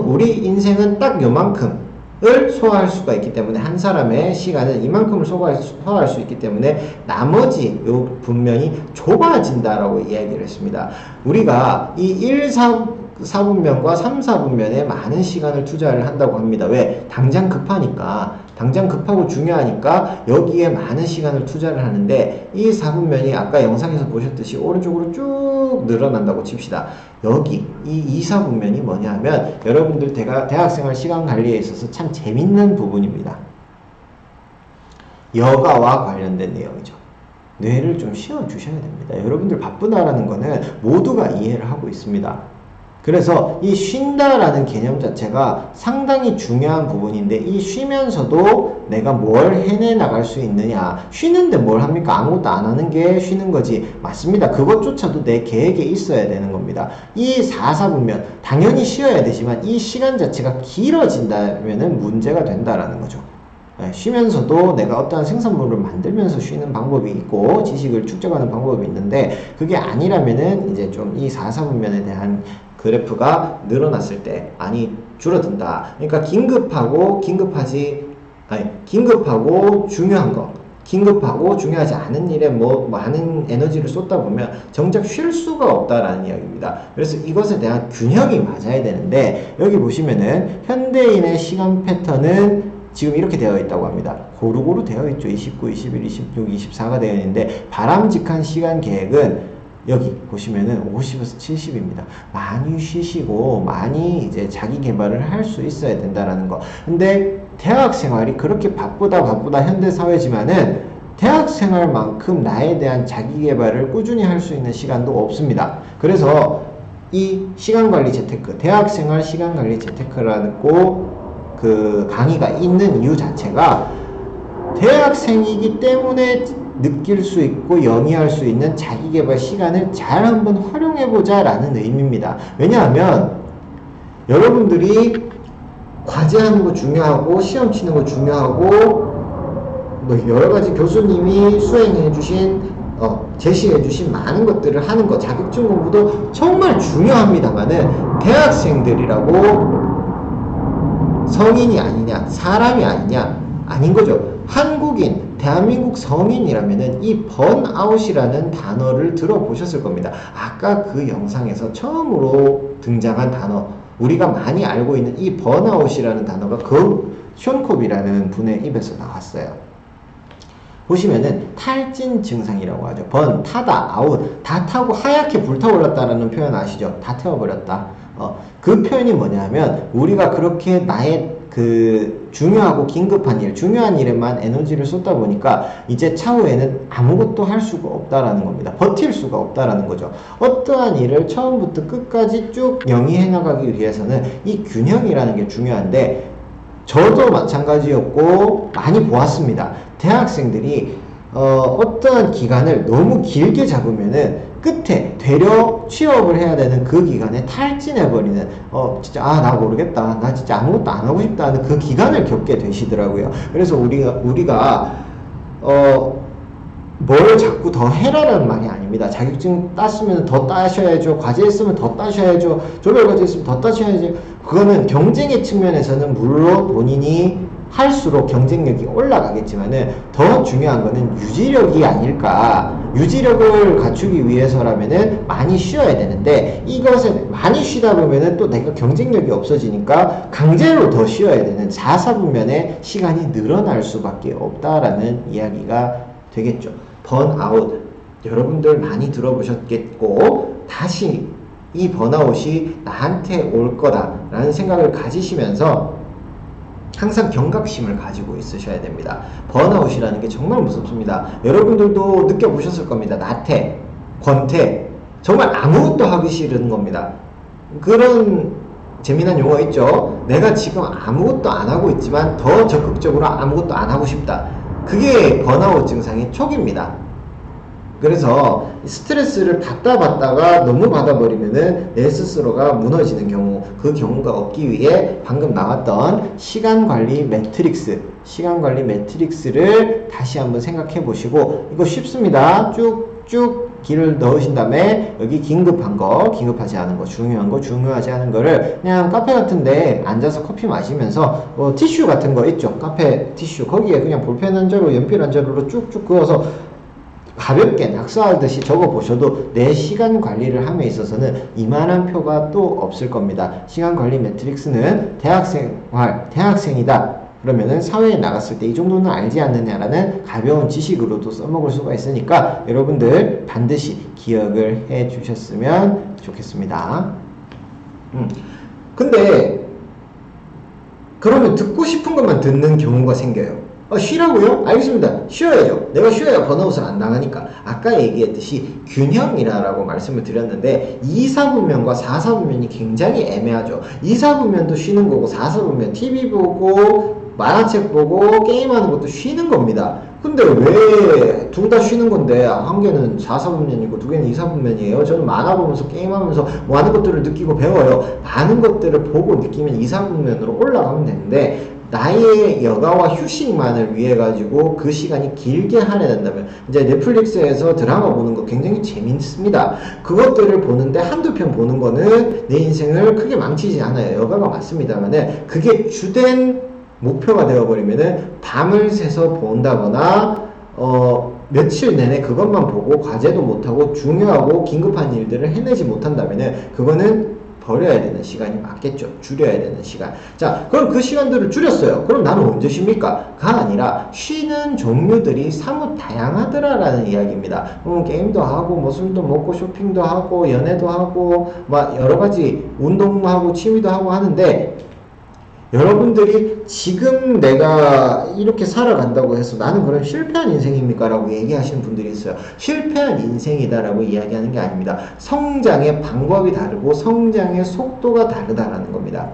우리 인생은 딱 요만큼 을 소화할 수가 있기 때문에, 한 사람의 시간은 이만큼을 소화할 수 있기 때문에 나머지 요 분면이 좁아진다라고 이야기를 했습니다. 우리가 이 1, 4분면과 3, 4분면에 많은 시간을 투자를 한다고 합니다. 왜? 당장 급하니까, 당장 급하고 중요하니까 여기에 많은 시간을 투자를 하는데, 이 4분면이 아까 영상에서 보셨듯이 오른쪽으로 쭉 늘어난다고 칩시다. 여기 이 2, 4분면이 뭐냐 하면 여러분들 대학생활 시간 관리에 있어서 참 재밌는 부분입니다. 여가와 관련된 내용이죠. 뇌를 좀 쉬어주셔야 됩니다. 여러분들 바쁘다라는 거는 모두가 이해를 하고 있습니다. 그래서 이 쉰다라는 개념 자체가 상당히 중요한 부분인데, 이 쉬면서도 내가 뭘 해내 나갈 수 있느냐. 쉬는데 뭘 합니까? 아무것도 안 하는 게 쉬는 거지. 맞습니다. 그것조차도 내 계획에 있어야 되는 겁니다. 이 4사분면 당연히 쉬어야 되지만 이 시간 자체가 길어진다면은 문제가 된다라는 거죠. 쉬면서도 내가 어떠한 생산물을 만들면서 쉬는 방법이 있고 지식을 축적하는 방법이 있는데, 그게 아니라면은 이제 좀 이 4사분면에 대한 그래프가 늘어났을 때 많이 줄어든다. 그러니까 긴급하고 중요한 거, 긴급하고 중요하지 않은 일에 뭐 많은 에너지를 쏟다 보면 정작 쉴 수가 없다라는 이야기입니다. 그래서 이것에 대한 균형이 맞아야 되는데, 여기 보시면은 현대인의 시간 패턴은 지금 이렇게 되어 있다고 합니다. 고루고루 되어 있죠. 29, 21, 26, 24가 되어 있는데, 바람직한 시간 계획은 여기 보시면은 50에서 70입니다. 많이 쉬시고 많이 이제 자기 개발을 할 수 있어야 된다라는 거. 근데 대학 생활이 그렇게 바쁘다 현대 사회지만은 대학 생활만큼 나에 대한 자기 개발을 꾸준히 할 수 있는 시간도 없습니다. 그래서 이 시간 관리 재테크, 대학 생활 시간 관리 재테크라고 그 강의가 있는 이유 자체가, 대학생이기 때문에 느낄 수 있고 영위할 수 있는 자기개발 시간을 잘 한번 활용해보자 라는 의미입니다. 왜냐하면 여러분들이 과제하는 거 중요하고 시험 치는 거 중요하고 뭐 여러가지 교수님이 수행해주신 제시해주신 많은 것들을 하는 거, 자격증 공부도 정말 중요합니다만은 대학생들이라고 성인이 아니냐, 사람이 아니냐, 아닌 거죠. 한국인, 대한민국 성인이라면은 이 번아웃이라는 단어를 들어보셨을 겁니다. 아까 그 영상에서 처음으로 등장한 단어, 우리가 많이 알고 있는 이 번아웃이라는 단어가 그 션콥이라는 분의 입에서 나왔어요. 보시면은 탈진 증상이라고 하죠. 번, 타다, 아웃, 다 타고 하얗게 불타올랐다라는 표현 아시죠? 다 태워버렸다. 그 표현이 뭐냐면, 우리가 그렇게 나의 그 중요하고 긴급한 일, 중요한 일에만 에너지를 쏟다 보니까 이제 차후에는 아무것도 할 수가 없다라는 겁니다. 버틸 수가 없다라는 거죠. 어떠한 일을 처음부터 끝까지 쭉 영위해 나가기 위해서는 이 균형이라는 게 중요한데, 저도 마찬가지였고 많이 보았습니다. 대학생들이 어떠한 기간을 너무 길게 잡으면은 끝에 되려 취업을 해야 되는 그 기간에 탈진해버리는, 진짜 나 모르겠다, 나 진짜 아무것도 안 하고 싶다 하는 그 기간을 겪게 되시더라고요. 그래서 우리가 뭘 자꾸 더 해라라는 말이 아닙니다. 자격증 땄으면 더 따셔야죠. 과제 했으면 더 따셔야죠. 조별 과제 했으면 더 따셔야죠. 그거는 경쟁의 측면에서는 물론 본인이 할수록 경쟁력이 올라가겠지만은 더 중요한 거는 유지력이 아닐까. 유지력을 갖추기 위해서라면은 많이 쉬어야 되는데, 이것을 많이 쉬다 보면은 또 내가 경쟁력이 없어지니까 강제로 더 쉬어야 되는 4사분면의 시간이 늘어날 수밖에 없다라는 이야기가 되겠죠. 번아웃, 여러분들 많이 들어보셨겠고, 다시 이 번아웃이 나한테 올 거다라는 생각을 가지시면서 항상 경각심을 가지고 있으셔야 됩니다. 번아웃이라는 게 정말 무섭습니다. 여러분들도 느껴보셨을 겁니다. 나태, 권태, 정말 아무것도 하기 싫은 겁니다. 그런 재미난 용어 있죠? 내가 지금 아무것도 안 하고 있지만 더 적극적으로 아무것도 안 하고 싶다. 그게 번아웃 증상의 초기입니다. 그래서 스트레스를 받다가 너무 받아버리면은 내 스스로가 무너지는 경우, 그 경우가 없기 위해 방금 나왔던 시간관리 매트릭스를 다시 한번 생각해 보시고, 이거 쉽습니다. 쭉쭉 길을 넣으신 다음에 여기 긴급한 거, 긴급하지 않은 거, 중요한 거, 중요하지 않은 거를 그냥 카페 같은데 앉아서 커피 마시면서 티슈 같은 거 있죠? 카페 티슈, 거기에 그냥 볼펜 한 자루, 연필 한 자루로 쭉쭉 그어서 가볍게 낙서하듯이 적어보셔도 내 시간 관리를 함에 있어서는 이만한 표가 또 없을 겁니다. 시간 관리 매트릭스는 대학생이다. 그러면은 사회에 나갔을 때 이 정도는 알지 않느냐라는 가벼운 지식으로도 써먹을 수가 있으니까 여러분들 반드시 기억을 해 주셨으면 좋겠습니다. 근데 그러면 듣고 싶은 것만 듣는 경우가 생겨요. 쉬라고요? 알겠습니다. 쉬어야죠. 내가 쉬어야 번아웃을 안 당하니까. 아까 얘기했듯이 균형이라고 말씀을 드렸는데 2, 4분면과 4, 4분면이 굉장히 애매하죠. 2, 4분면도 쉬는 거고 4, 4분면 TV 보고 만화책 보고 게임하는 것도 쉬는 겁니다. 근데 왜 둘 다 쉬는 건데 한 개는 4, 4분면이고 두 개는 2, 4분면이에요? 저는 만화 보면서 게임하면서 뭐 하는 것들을 느끼고 배워요. 많은 것들을 보고 느끼면 2, 4분면으로 올라가면 되는데 나의 여가와 휴식만을 위해 가지고 그 시간이 길게 할애된다면 이제 넷플릭스에서 드라마 보는 거 굉장히 재밌습니다. 그것들을 보는데 한두 편 보는 거는 내 인생을 크게 망치지 않아요. 여가가 맞습니다만은 그게 주된 목표가 되어버리면은 밤을 새서 본다거나 며칠 내내 그것만 보고 과제도 못하고 중요하고 긴급한 일들을 해내지 못한다면은 그거는 버려야 되는 시간이 맞겠죠. 줄여야 되는 시간. 자, 그럼 그 시간들을 줄였어요. 그럼 나는 언제 쉽니까? 가 아니라 쉬는 종류들이 사뭇 다양하더라라는 이야기입니다. 게임도 하고 뭐 술도 먹고 쇼핑도 하고 연애도 하고 막 여러 가지 운동도 하고 취미도 하고 하는데 여러분들이 지금 내가 이렇게 살아간다고 해서 나는 그럼 실패한 인생입니까? 라고 얘기하시는 분들이 있어요. 실패한 인생이다라고 이야기하는 게 아닙니다. 성장의 방법이 다르고 성장의 속도가 다르다라는 겁니다.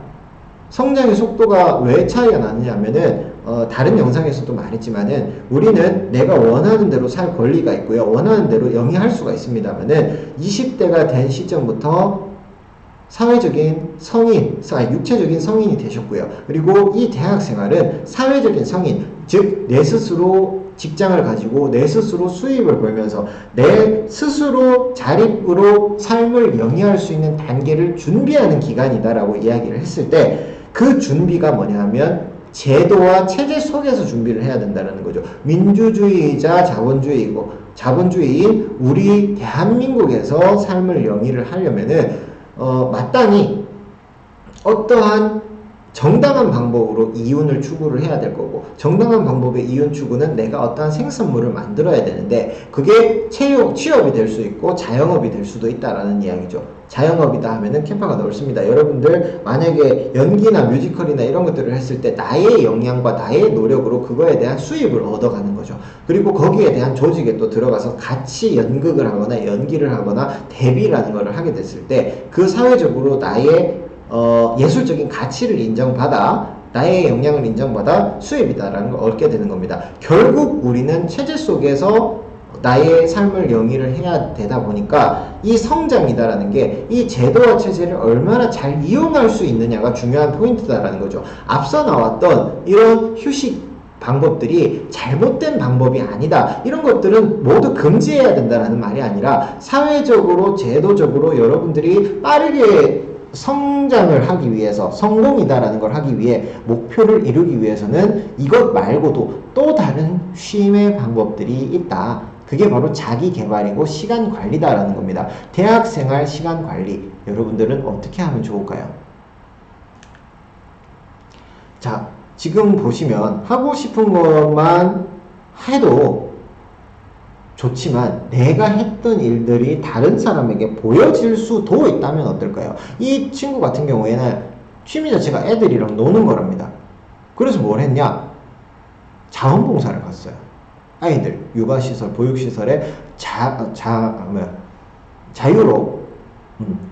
성장의 속도가 왜 차이가 나느냐면은 다른 영상에서도 말했지만은 우리는 내가 원하는 대로 살 권리가 있고요. 원하는 대로 영위할 수가 있습니다만은 20대가 된 시점부터 사회적인 성인, 육체적인 성인이 되셨고요. 그리고 이 대학 생활은 사회적인 성인, 즉 내 스스로 직장을 가지고 내 스스로 수입을 벌면서 내 스스로 자립으로 삶을 영위할 수 있는 단계를 준비하는 기간이다라고 이야기를 했을 때 그 준비가 뭐냐 하면 제도와 체제 속에서 준비를 해야 된다는 거죠. 민주주의자 자본주의인 우리 대한민국에서 삶을 영위를 하려면은 마땅히 어떠한 정당한 방법으로 이윤을 추구를 해야 될 거고 정당한 방법의 이윤 추구는 내가 어떠한 생산물을 만들어야 되는데 그게 취업이 될 수 있고 자영업이 될 수도 있다라는 이야기죠. 자영업이다 하면은 캠파가 넓습니다. 여러분들 만약에 연기나 뮤지컬이나 이런 것들을 했을 때 나의 역량과 나의 노력으로 그거에 대한 수입을 얻어가는 거죠. 그리고 거기에 대한 조직에 또 들어가서 같이 연극을 하거나 연기를 하거나 데뷔라는 걸 하게 됐을 때 그 사회적으로 나의 예술적인 가치를 인정받아 나의 역량을 인정받아 수입이다라는 걸 얻게 되는 겁니다. 결국 우리는 체제 속에서 나의 삶을 영위를 해야 되다 보니까 이 성장이다라는 게 이 제도와 체제를 얼마나 잘 이용할 수 있느냐가 중요한 포인트다라는 거죠. 앞서 나왔던 이런 휴식 방법들이 잘못된 방법이 아니다. 이런 것들은 모두 금지해야 된다는 말이 아니라 사회적으로 제도적으로 여러분들이 빠르게 성장을 하기 위해서 성공이다라는 걸 하기 위해 목표를 이루기 위해서는 이것 말고도 또 다른 쉼의 방법들이 있다. 그게 바로 자기 개발이고 시간 관리다라는 겁니다. 대학생활 시간 관리 여러분들은 어떻게 하면 좋을까요? 자, 지금 보시면 하고 싶은 것만 해도 좋지만 내가 했던 일들이 다른 사람에게 보여질 수도 있다면 어떨까요? 이 친구 같은 경우에는 취미 자체가 애들이랑 노는 거랍니다. 그래서 뭘 했냐? 자원봉사를 갔어요. 아이들 육아시설, 보육시설에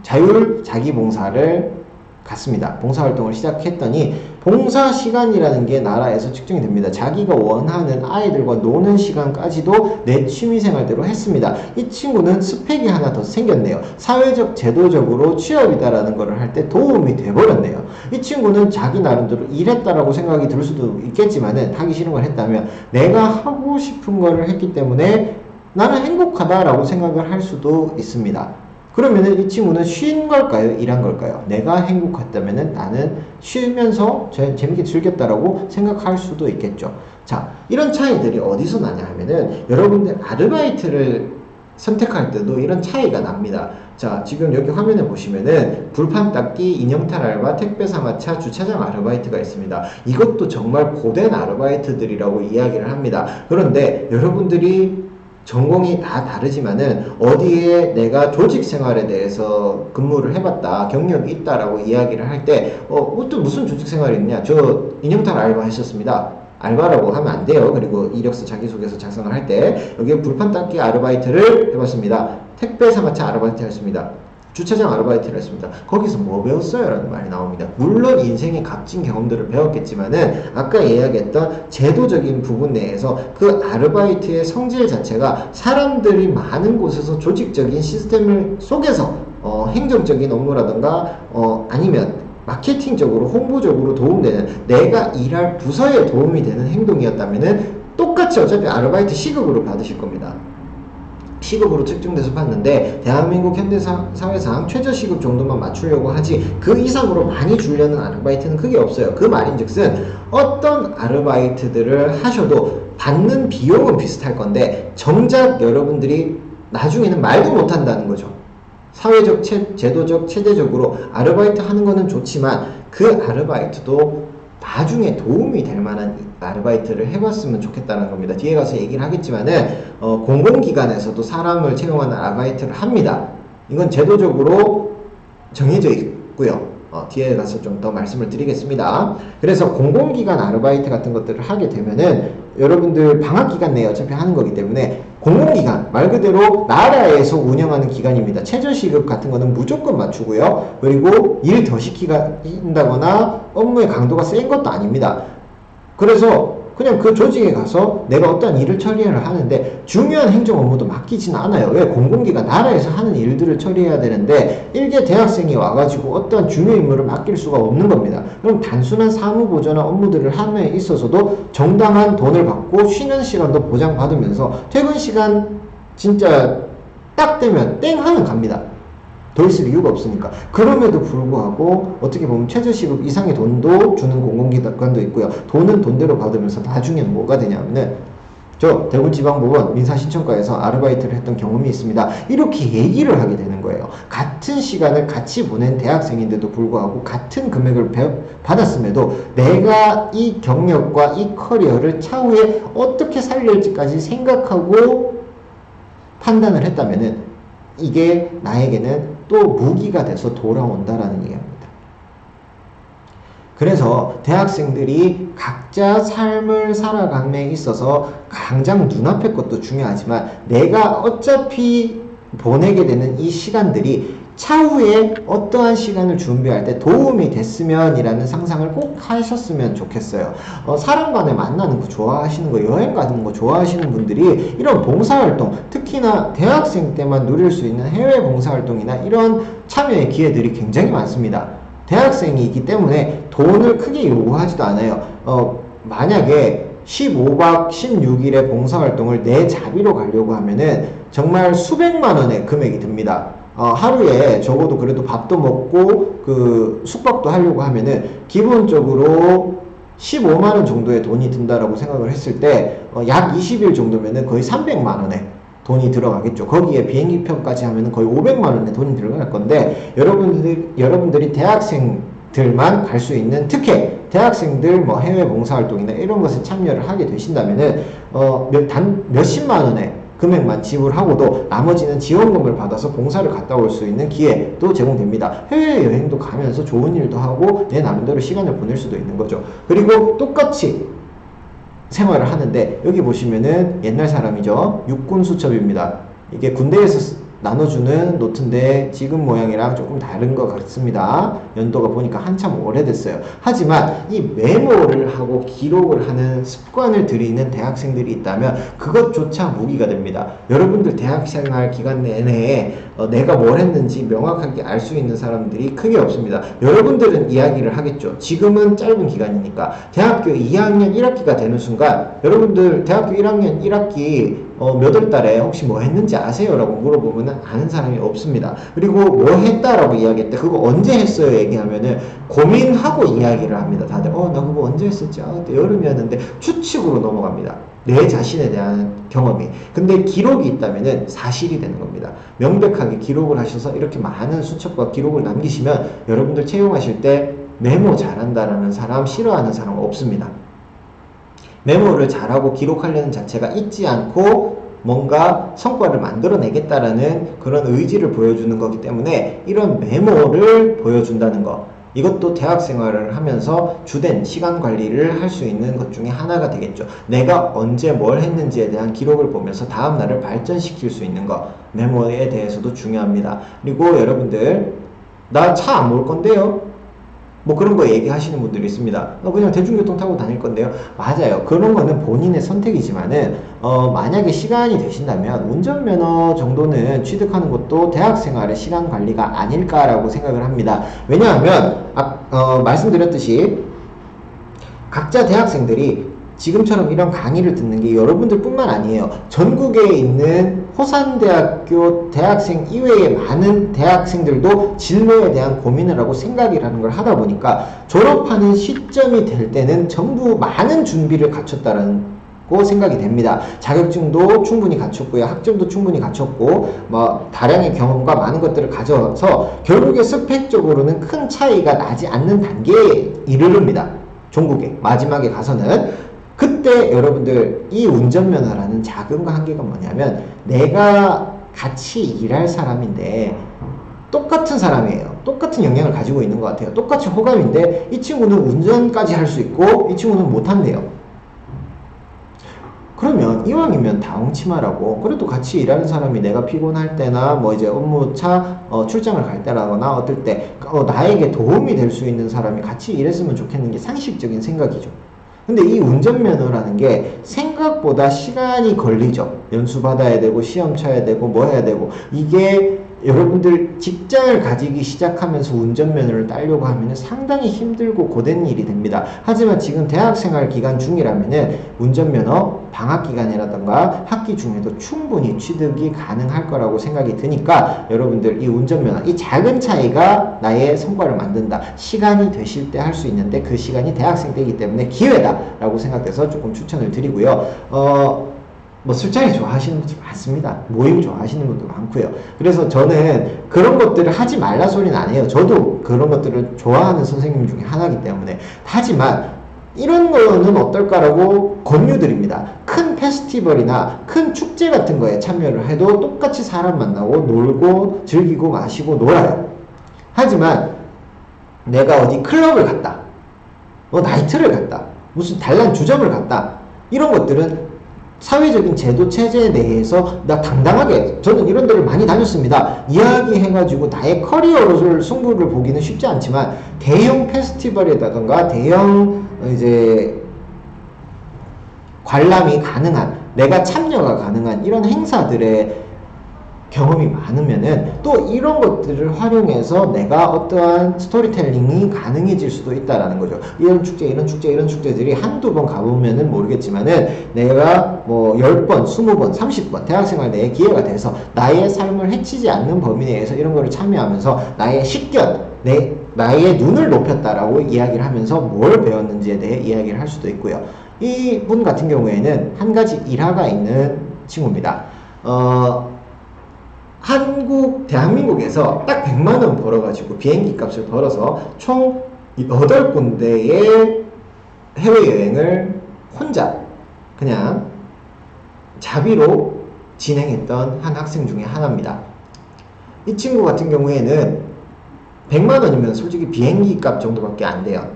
자율 자기봉사를 갔습니다. 봉사활동을 시작했더니 봉사 시간이라는 게 나라에서 측정이 됩니다. 자기가 원하는 아이들과 노는 시간까지도 내 취미생활대로 했습니다. 이 친구는 스펙이 하나 더 생겼네요. 사회적 제도적으로 취업이다라는 것을 할 때 도움이 돼버렸네요. 이 친구는 자기 나름대로 일했다라고 생각이 들 수도 있겠지만은 하기 싫은 걸 했다면 내가 하고 싶은 거를 했기 때문에 나는 행복하다라고 생각을 할 수도 있습니다. 그러면은 이 친구는 쉰 걸까요? 일한 걸까요? 내가 행복했다면은 나는 쉬면서 재밌게 즐겼다라고 생각할 수도 있겠죠. 자, 이런 차이들이 어디서 나냐 하면은 여러분들 아르바이트를 선택할 때도 이런 차이가 납니다. 자, 지금 여기 화면에 보시면은 불판 닦기, 인형탈 알바, 택배 사마차, 주차장 아르바이트가 있습니다. 이것도 정말 고된 아르바이트들이라고 이야기를 합니다. 그런데 여러분들이 전공이 다 다르지만은 어디에 내가 조직 생활에 대해서 근무를 해봤다, 경력이 있다라고 이야기를 할 때, 또 무슨 조직 생활이 있냐? 저 인형탈 알바 했었습니다. 알바라고 하면 안 돼요. 그리고 이력서 자기소개서 작성을 할 때 여기에 불판 닦기 아르바이트를 해봤습니다. 택배 상하차 아르바이트 했습니다. 주차장 아르바이트를 했습니다. 거기서 뭐 배웠어요? 라는 말이 나옵니다. 물론 인생의 값진 경험들을 배웠겠지만은 아까 이야기했던 제도적인 부분 내에서 그 아르바이트의 성질 자체가 사람들이 많은 곳에서 조직적인 시스템을 속에서 행정적인 업무라든가 아니면 마케팅적으로 홍보적으로 도움되는 내가 일할 부서에 도움이 되는 행동이었다면은 똑같이 어차피 아르바이트 시급으로 받으실 겁니다. 시급으로 측정돼서 받는데 대한민국 현대사회상 최저시급 정도만 맞추려고 하지 그 이상으로 많이 주려는 아르바이트는 크게 없어요. 그 말인즉슨 어떤 아르바이트들을 하셔도 받는 비용은 비슷할 건데 정작 여러분들이 나중에는 말도 못한다는 거죠. 사회적, 제도적, 체제적으로 아르바이트 하는 거는 좋지만 그 아르바이트도 나중에 도움이 될 만한 아르바이트를 해봤으면 좋겠다는 겁니다. 뒤에 가서 얘기를 하겠지만은 공공기관에서도 사람을 채용하는 아르바이트를 합니다. 이건 제도적으로 정해져 있고요. 뒤에 가서 좀 더 말씀을 드리겠습니다. 그래서 공공기관 아르바이트 같은 것들을 하게 되면은 여러분들 방학기간 내에 어차피 하는 거기 때문에 공공기관 말 그대로 나라에서 운영하는 기관입니다. 최저시급 같은 거는 무조건 맞추고요. 그리고 일 더 시킨다거나 업무의 강도가 센 것도 아닙니다. 그래서 그냥 그 조직에 가서 내가 어떤 일을 처리를 하는데 중요한 행정 업무도 맡기지는 않아요. 왜? 공공기관 나라에서 하는 일들을 처리해야 되는데 일개 대학생이 와가지고 어떤 중요 임무를 맡길 수가 없는 겁니다. 그럼 단순한 사무 보조나 업무들을 함에 있어서도 정당한 돈을 받고 쉬는 시간도 보장받으면서 퇴근 시간 진짜 딱 되면 땡 하면 갑니다. 더 있을 이유가 없으니까. 그럼에도 불구하고 어떻게 보면 최저시급 이상의 돈도 주는 공공기관도 있고요. 돈은 돈대로 받으면서 나중에는 뭐가 되냐면은 저 대구지방법원 민사신청과에서 아르바이트를 했던 경험이 있습니다. 이렇게 얘기를 하게 되는 거예요. 같은 시간을 같이 보낸 대학생인데도 불구하고 같은 금액을 받았음에도 내가 이 경력과 이 커리어를 차후에 어떻게 살릴지까지 생각하고 판단을 했다면은 이게 나에게는 또 무기가 돼서 돌아온다라는 얘기입니다. 그래서 대학생들이 각자 삶을 살아감에 있어서 가장 눈앞의 것도 중요하지만 내가 어차피 보내게 되는 이 시간들이 차후에 어떠한 시간을 준비할 때 도움이 됐으면 이라는 상상을 꼭 하셨으면 좋겠어요. 사람 간에 만나는 거 좋아하시는 거, 여행 가는 거 좋아하시는 분들이 이런 봉사활동, 특히나 대학생 때만 누릴 수 있는 해외 봉사활동이나 이런 참여의 기회들이 굉장히 많습니다. 대학생이기 때문에 돈을 크게 요구하지도 않아요. 만약에 15박 16일의 봉사활동을 내 자비로 가려고 하면은 정말 수백만 원의 금액이 듭니다. 하루에 적어도 그래도 밥도 먹고 그 숙박도 하려고 하면은 기본적으로 15만원 정도의 돈이 든다라고 생각을 했을 때 약 20일 정도면은 거의 300만원의 돈이 들어가겠죠. 거기에 비행기표까지 하면은 거의 500만원의 돈이 들어갈 건데 여러분들이 대학생들만 갈 수 있는 특혜 대학생들 뭐 해외 봉사활동이나 이런 것에 참여를 하게 되신다면은 몇십만원의 금액만 지불하고도 나머지는 지원금을 받아서 봉사를 갔다 올 수 있는 기회도 제공됩니다. 해외여행도 가면서 좋은 일도 하고 내 나름대로 시간을 보낼 수도 있는 거죠. 그리고 똑같이 생활을 하는데 여기 보시면은 옛날 사람이죠. 육군수첩입니다. 이게 군대에서 나눠주는 노트인데 지금 모양이랑 조금 다른 것 같습니다. 연도가 보니까 한참 오래됐어요. 하지만 이 메모를 하고 기록을 하는 습관을 들이는 대학생들이 있다면 그것조차 무기가 됩니다. 여러분들 대학생활 기간 내내 내가 뭘 했는지 명확하게 알 수 있는 사람들이 크게 없습니다. 여러분들은 이야기를 하겠죠. 지금은 짧은 기간이니까 대학교 2학년 1학기가 되는 순간 여러분들 대학교 1학년 1학기 몇 월 달에 혹시 뭐 했는지 아세요? 라고 물어보면 아는 사람이 없습니다. 그리고 뭐 했다라고 이야기했대. 그거 언제 했어요? 얘기하면은 고민하고 이야기를 합니다. 다들 나 그거 언제 했었지? 그때 여름이었는데 추측으로 넘어갑니다. 내 자신에 대한 경험이. 근데 기록이 있다면은 사실이 되는 겁니다. 명백하게 기록을 하셔서 이렇게 많은 수첩과 기록을 남기시면 여러분들 채용하실 때 메모 잘한다라는 사람, 싫어하는 사람 없습니다. 메모를 잘하고 기록하려는 자체가 잊지 않고 뭔가 성과를 만들어내겠다라는 그런 의지를 보여주는 거기 때문에 이런 메모를 보여준다는 거. 이것도 대학 생활을 하면서 주된 시간 관리를 할 수 있는 것 중에 하나가 되겠죠. 내가 언제 뭘 했는지에 대한 기록을 보면서 다음 날을 발전시킬 수 있는 것, 메모에 대해서도 중요합니다. 그리고 여러분들, 나 차 안 몰 건데요? 뭐 그런 거 얘기하시는 분들이 있습니다. 그냥 대중교통 타고 다닐 건데요. 맞아요. 그런 거는 본인의 선택이지만은 만약에 시간이 되신다면 운전면허 정도는 취득하는 것도 대학생활의 시간 관리가 아닐까라고 생각을 합니다. 왜냐하면 말씀드렸듯이 각자 대학생들이 지금처럼 이런 강의를 듣는 게 여러분들 뿐만 아니에요. 전국에 있는 호산대학교 대학생 이외의 많은 대학생들도 진로에 대한 고민을 하고 생각을 하는 걸 하다 보니까 졸업하는 시점이 될 때는 전부 많은 준비를 갖췄다는 생각이 됩니다. 자격증도 충분히 갖췄고요. 학점도 충분히 갖췄고 뭐 다량의 경험과 많은 것들을 가져서 결국에 스펙적으로는 큰 차이가 나지 않는 단계에 이르릅니다. 종국에 마지막에 가서는 그때 여러분들 이 운전면허라는 자금과 한계가 뭐냐면 내가 같이 일할 사람인데 똑같은 사람이에요. 똑같은 역량을 가지고 있는 것 같아요. 똑같이 호감인데 이 친구는 운전까지 할 수 있고 이 친구는 못한대요. 그러면 이왕이면 다홍치마라고 그래도 같이 일하는 사람이 내가 피곤할 때나 뭐 이제 업무차 출장을 갈 때라거나 어떨 때 나에게 도움이 될 수 있는 사람이 같이 일했으면 좋겠는 게 상식적인 생각이죠. 근데 이 운전면허라는 게 생각보다 시간이 걸리죠. 연수 받아야 되고 시험 쳐야 되고 뭐 해야 되고 이게 여러분들 직장을 가지기 시작하면서 운전면허를 따려고 하면 상당히 힘들고 고된 일이 됩니다. 하지만 지금 대학생활 기간 중이라면 운전면허 방학기간이라던가 학기 중에도 충분히 취득이 가능할 거라고 생각이 드니까 여러분들 이 운전면허 이 작은 차이가 나의 성과를 만든다. 시간이 되실 때 할 수 있는데 그 시간이 대학생 때이기 때문에 기회다 라고 생각돼서 조금 추천을 드리고요. 뭐 술자리 좋아하시는 분들 많습니다. 모임 좋아하시는 분도 많고요. 그래서 저는 그런 것들을 하지 말라 소리는 안 해요. 저도 그런 것들을 좋아하는 선생님 중에 하나이기 때문에. 하지만 이런 거는 어떨까라고 권유드립니다. 큰 페스티벌이나 큰 축제 같은 거에 참여를 해도 똑같이 사람 만나고 놀고 즐기고 마시고 놀아요. 하지만 내가 어디 클럽을 갔다, 나이트를 갔다, 무슨 단란 주점을 갔다, 이런 것들은 사회적인 제도 체제 내에서 나 당당하게 저는 이런 데를 많이 다녔습니다. 이야기해가지고 나의 커리어를 승부를 보기는 쉽지 않지만 대형 페스티벌이라던가 대형 이제 관람이 가능한 내가 참여가 가능한 이런 행사들의 경험이 많으면은 또 이런 것들을 활용해서 내가 어떠한 스토리텔링이 가능해질 수도 있다라는 거죠. 이런 축제, 이런 축제들이 한두 번 가보면은 모르겠지만은 내가 뭐 10번, 20번, 30번 대학생활 내에 기회가 돼서 나의 삶을 해치지 않는 범위 내에서 이런 거를 참여하면서 나의 식견, 나의 눈을 높였다라고 이야기를 하면서 뭘 배웠는지에 대해 이야기를 할 수도 있고요. 이분 같은 경우에는 한 가지 일화가 있는 친구입니다. 대한민국에서 딱 100만원 벌어가지고 비행기 값을 벌어서 총 8군데의 해외여행을 혼자 그냥 자비로 진행했던 한 학생 중에 하나입니다. 이 친구 같은 경우에는 100만원이면 솔직히 비행기 값 정도밖에 안 돼요.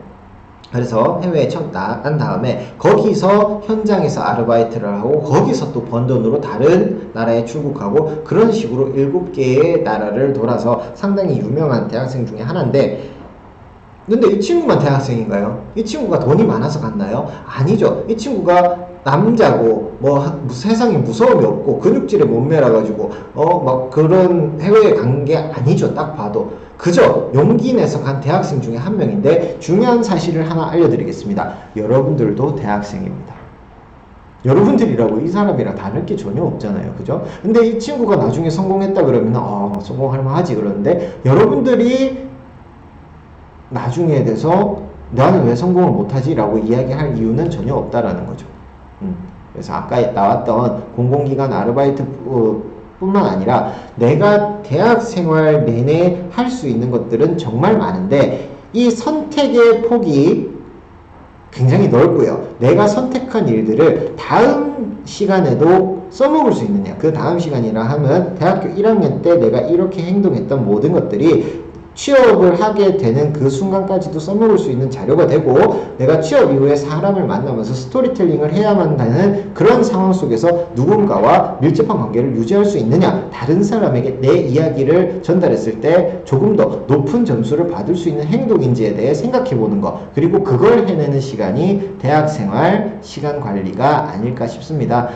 그래서 해외에 첫 나간 다음에 거기서 현장에서 아르바이트를 하고 거기서 또 번 돈으로 다른 나라에 출국하고 그런 식으로 7개의 나라를 돌아서 상당히 유명한 대학생 중에 하나인데, 근데 이 친구만 대학생인가요? 이 친구가 돈이 많아서 갔나요? 아니죠. 이 친구가 남자고 뭐 세상에 무서움이 없고 근육질의 몸매라 가지고 막 그런 해외에 간 게 아니죠. 딱 봐도 그저 용기 내서 간 대학생 중에 한 명인데, 중요한 사실을 하나 알려드리겠습니다. 여러분들도 대학생입니다. 여러분들이라고 이 사람이랑 다를 게 전혀 없잖아요. 그죠? 근데 이 친구가 나중에 성공했다 그러면 성공할 만하지 그러는데, 여러분들이 나중에 돼서 나는 왜 성공을 못하지? 라고 이야기할 이유는 전혀 없다라는 거죠. 그래서 아까 나왔던 공공기관 아르바이트 뿐만 아니라 내가 대학 생활 내내 할 수 있는 것들은 정말 많은데 이 선택의 폭이 굉장히 넓고요. 내가 선택한 일들을 다음 시간에도 써먹을 수 있느냐. 그 다음 시간이라 하면 대학교 1학년 때 내가 이렇게 행동했던 모든 것들이 취업을 하게 되는 그 순간까지도 써먹을 수 있는 자료가 되고, 내가 취업 이후에 사람을 만나면서 스토리텔링을 해야만 하는 그런 상황 속에서 누군가와 밀접한 관계를 유지할 수 있느냐, 다른 사람에게 내 이야기를 전달했을 때 조금 더 높은 점수를 받을 수 있는 행동인지에 대해 생각해 보는 것, 그리고 그걸 해내는 시간이 대학생활 시간 관리가 아닐까 싶습니다.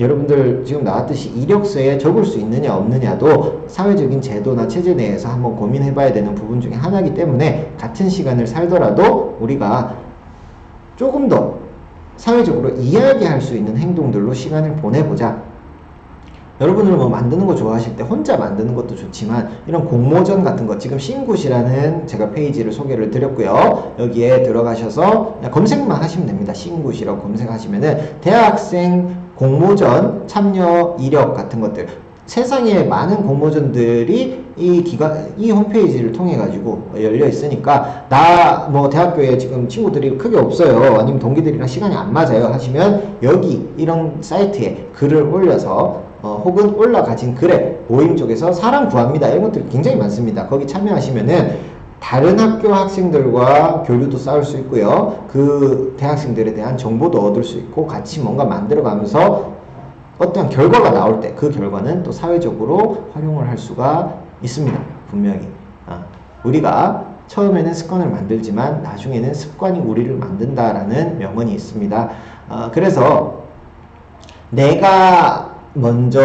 여러분들 지금 나왔듯이 이력서에 적을 수 있느냐 없느냐도 사회적인 제도나 체제 내에서 한번 고민해 봐야 되는 부분 중에 하나이기 때문에, 같은 시간을 살더라도 우리가 조금 더 사회적으로 이야기할 수 있는 행동들로 시간을 보내보자. 여러분들 뭐 만드는 거 좋아하실 때 혼자 만드는 것도 좋지만, 이런 공모전 같은 거, 지금 싱굿이라는 제가 페이지를 소개를 드렸고요. 여기에 들어가셔서 그냥 검색만 하시면 됩니다. 싱굿이라고 검색하시면은 대학생 공모전 참여 이력 같은 것들, 세상에 많은 공모전들이 이 홈페이지를 통해 가지고 열려 있으니까, 나 뭐 대학교에 지금 친구들이 크게 없어요, 아니면 동기들이랑 시간이 안 맞아요 하시면, 여기 이런 사이트에 글을 올려서 혹은 올라가진 글에 모임 쪽에서 사람 구합니다, 이런 것들이 굉장히 많습니다. 거기 참여하시면은 다른 학교 학생들과 교류도 쌓을 수 있고요, 그 대학생들에 대한 정보도 얻을 수 있고, 같이 뭔가 만들어가면서 어떠한 결과가 나올 때 그 결과는 또 사회적으로 활용을 할 수가 있습니다. 분명히 우리가 처음에는 습관을 만들지만 나중에는 습관이 우리를 만든다라는 명언이 있습니다. 그래서 내가 먼저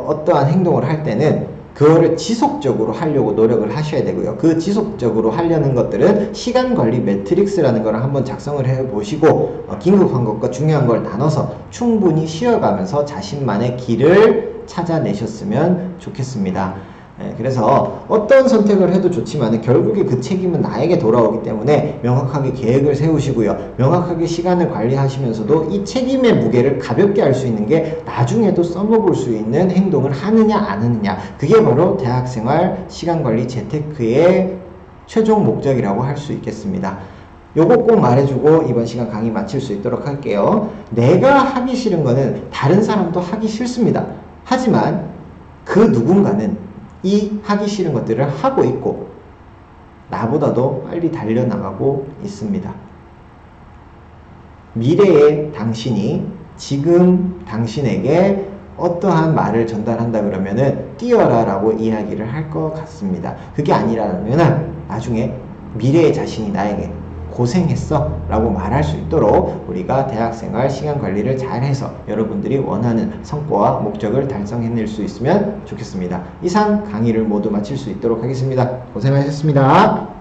어떠한 행동을 할 때는 그거를 지속적으로 하려고 노력을 하셔야 되고요. 그 지속적으로 하려는 것들은 시간관리 매트릭스라는 걸 한번 작성을 해보시고, 긴급한 것과 중요한 걸 나눠서 충분히 쉬어가면서 자신만의 길을 찾아내셨으면 좋겠습니다. 그래서 어떤 선택을 해도 좋지만 결국에 그 책임은 나에게 돌아오기 때문에 명확하게 계획을 세우시고요, 명확하게 시간을 관리하시면서도 이 책임의 무게를 가볍게 할 수 있는 게 나중에도 써먹을 수 있는 행동을 하느냐 안 하느냐, 그게 바로 대학생활 시간관리 재테크의 최종 목적이라고 할 수 있겠습니다. 요거 꼭 말해주고 이번 시간 강의 마칠 수 있도록 할게요. 내가 하기 싫은 거는 다른 사람도 하기 싫습니다. 하지만 그 누군가는 이 하기 싫은 것들을 하고 있고 나보다도 빨리 달려나가고 있습니다. 미래의 당신이 지금 당신에게 어떠한 말을 전달한다 그러면은 뛰어라 라고 이야기를 할 것 같습니다. 그게 아니라면 나중에 미래의 자신이 나에게 고생했어 라고 말할 수 있도록 우리가 대학생활 시간관리를 잘해서 여러분들이 원하는 성과와 목적을 달성해낼 수 있으면 좋겠습니다. 이상 강의를 모두 마칠 수 있도록 하겠습니다. 고생하셨습니다.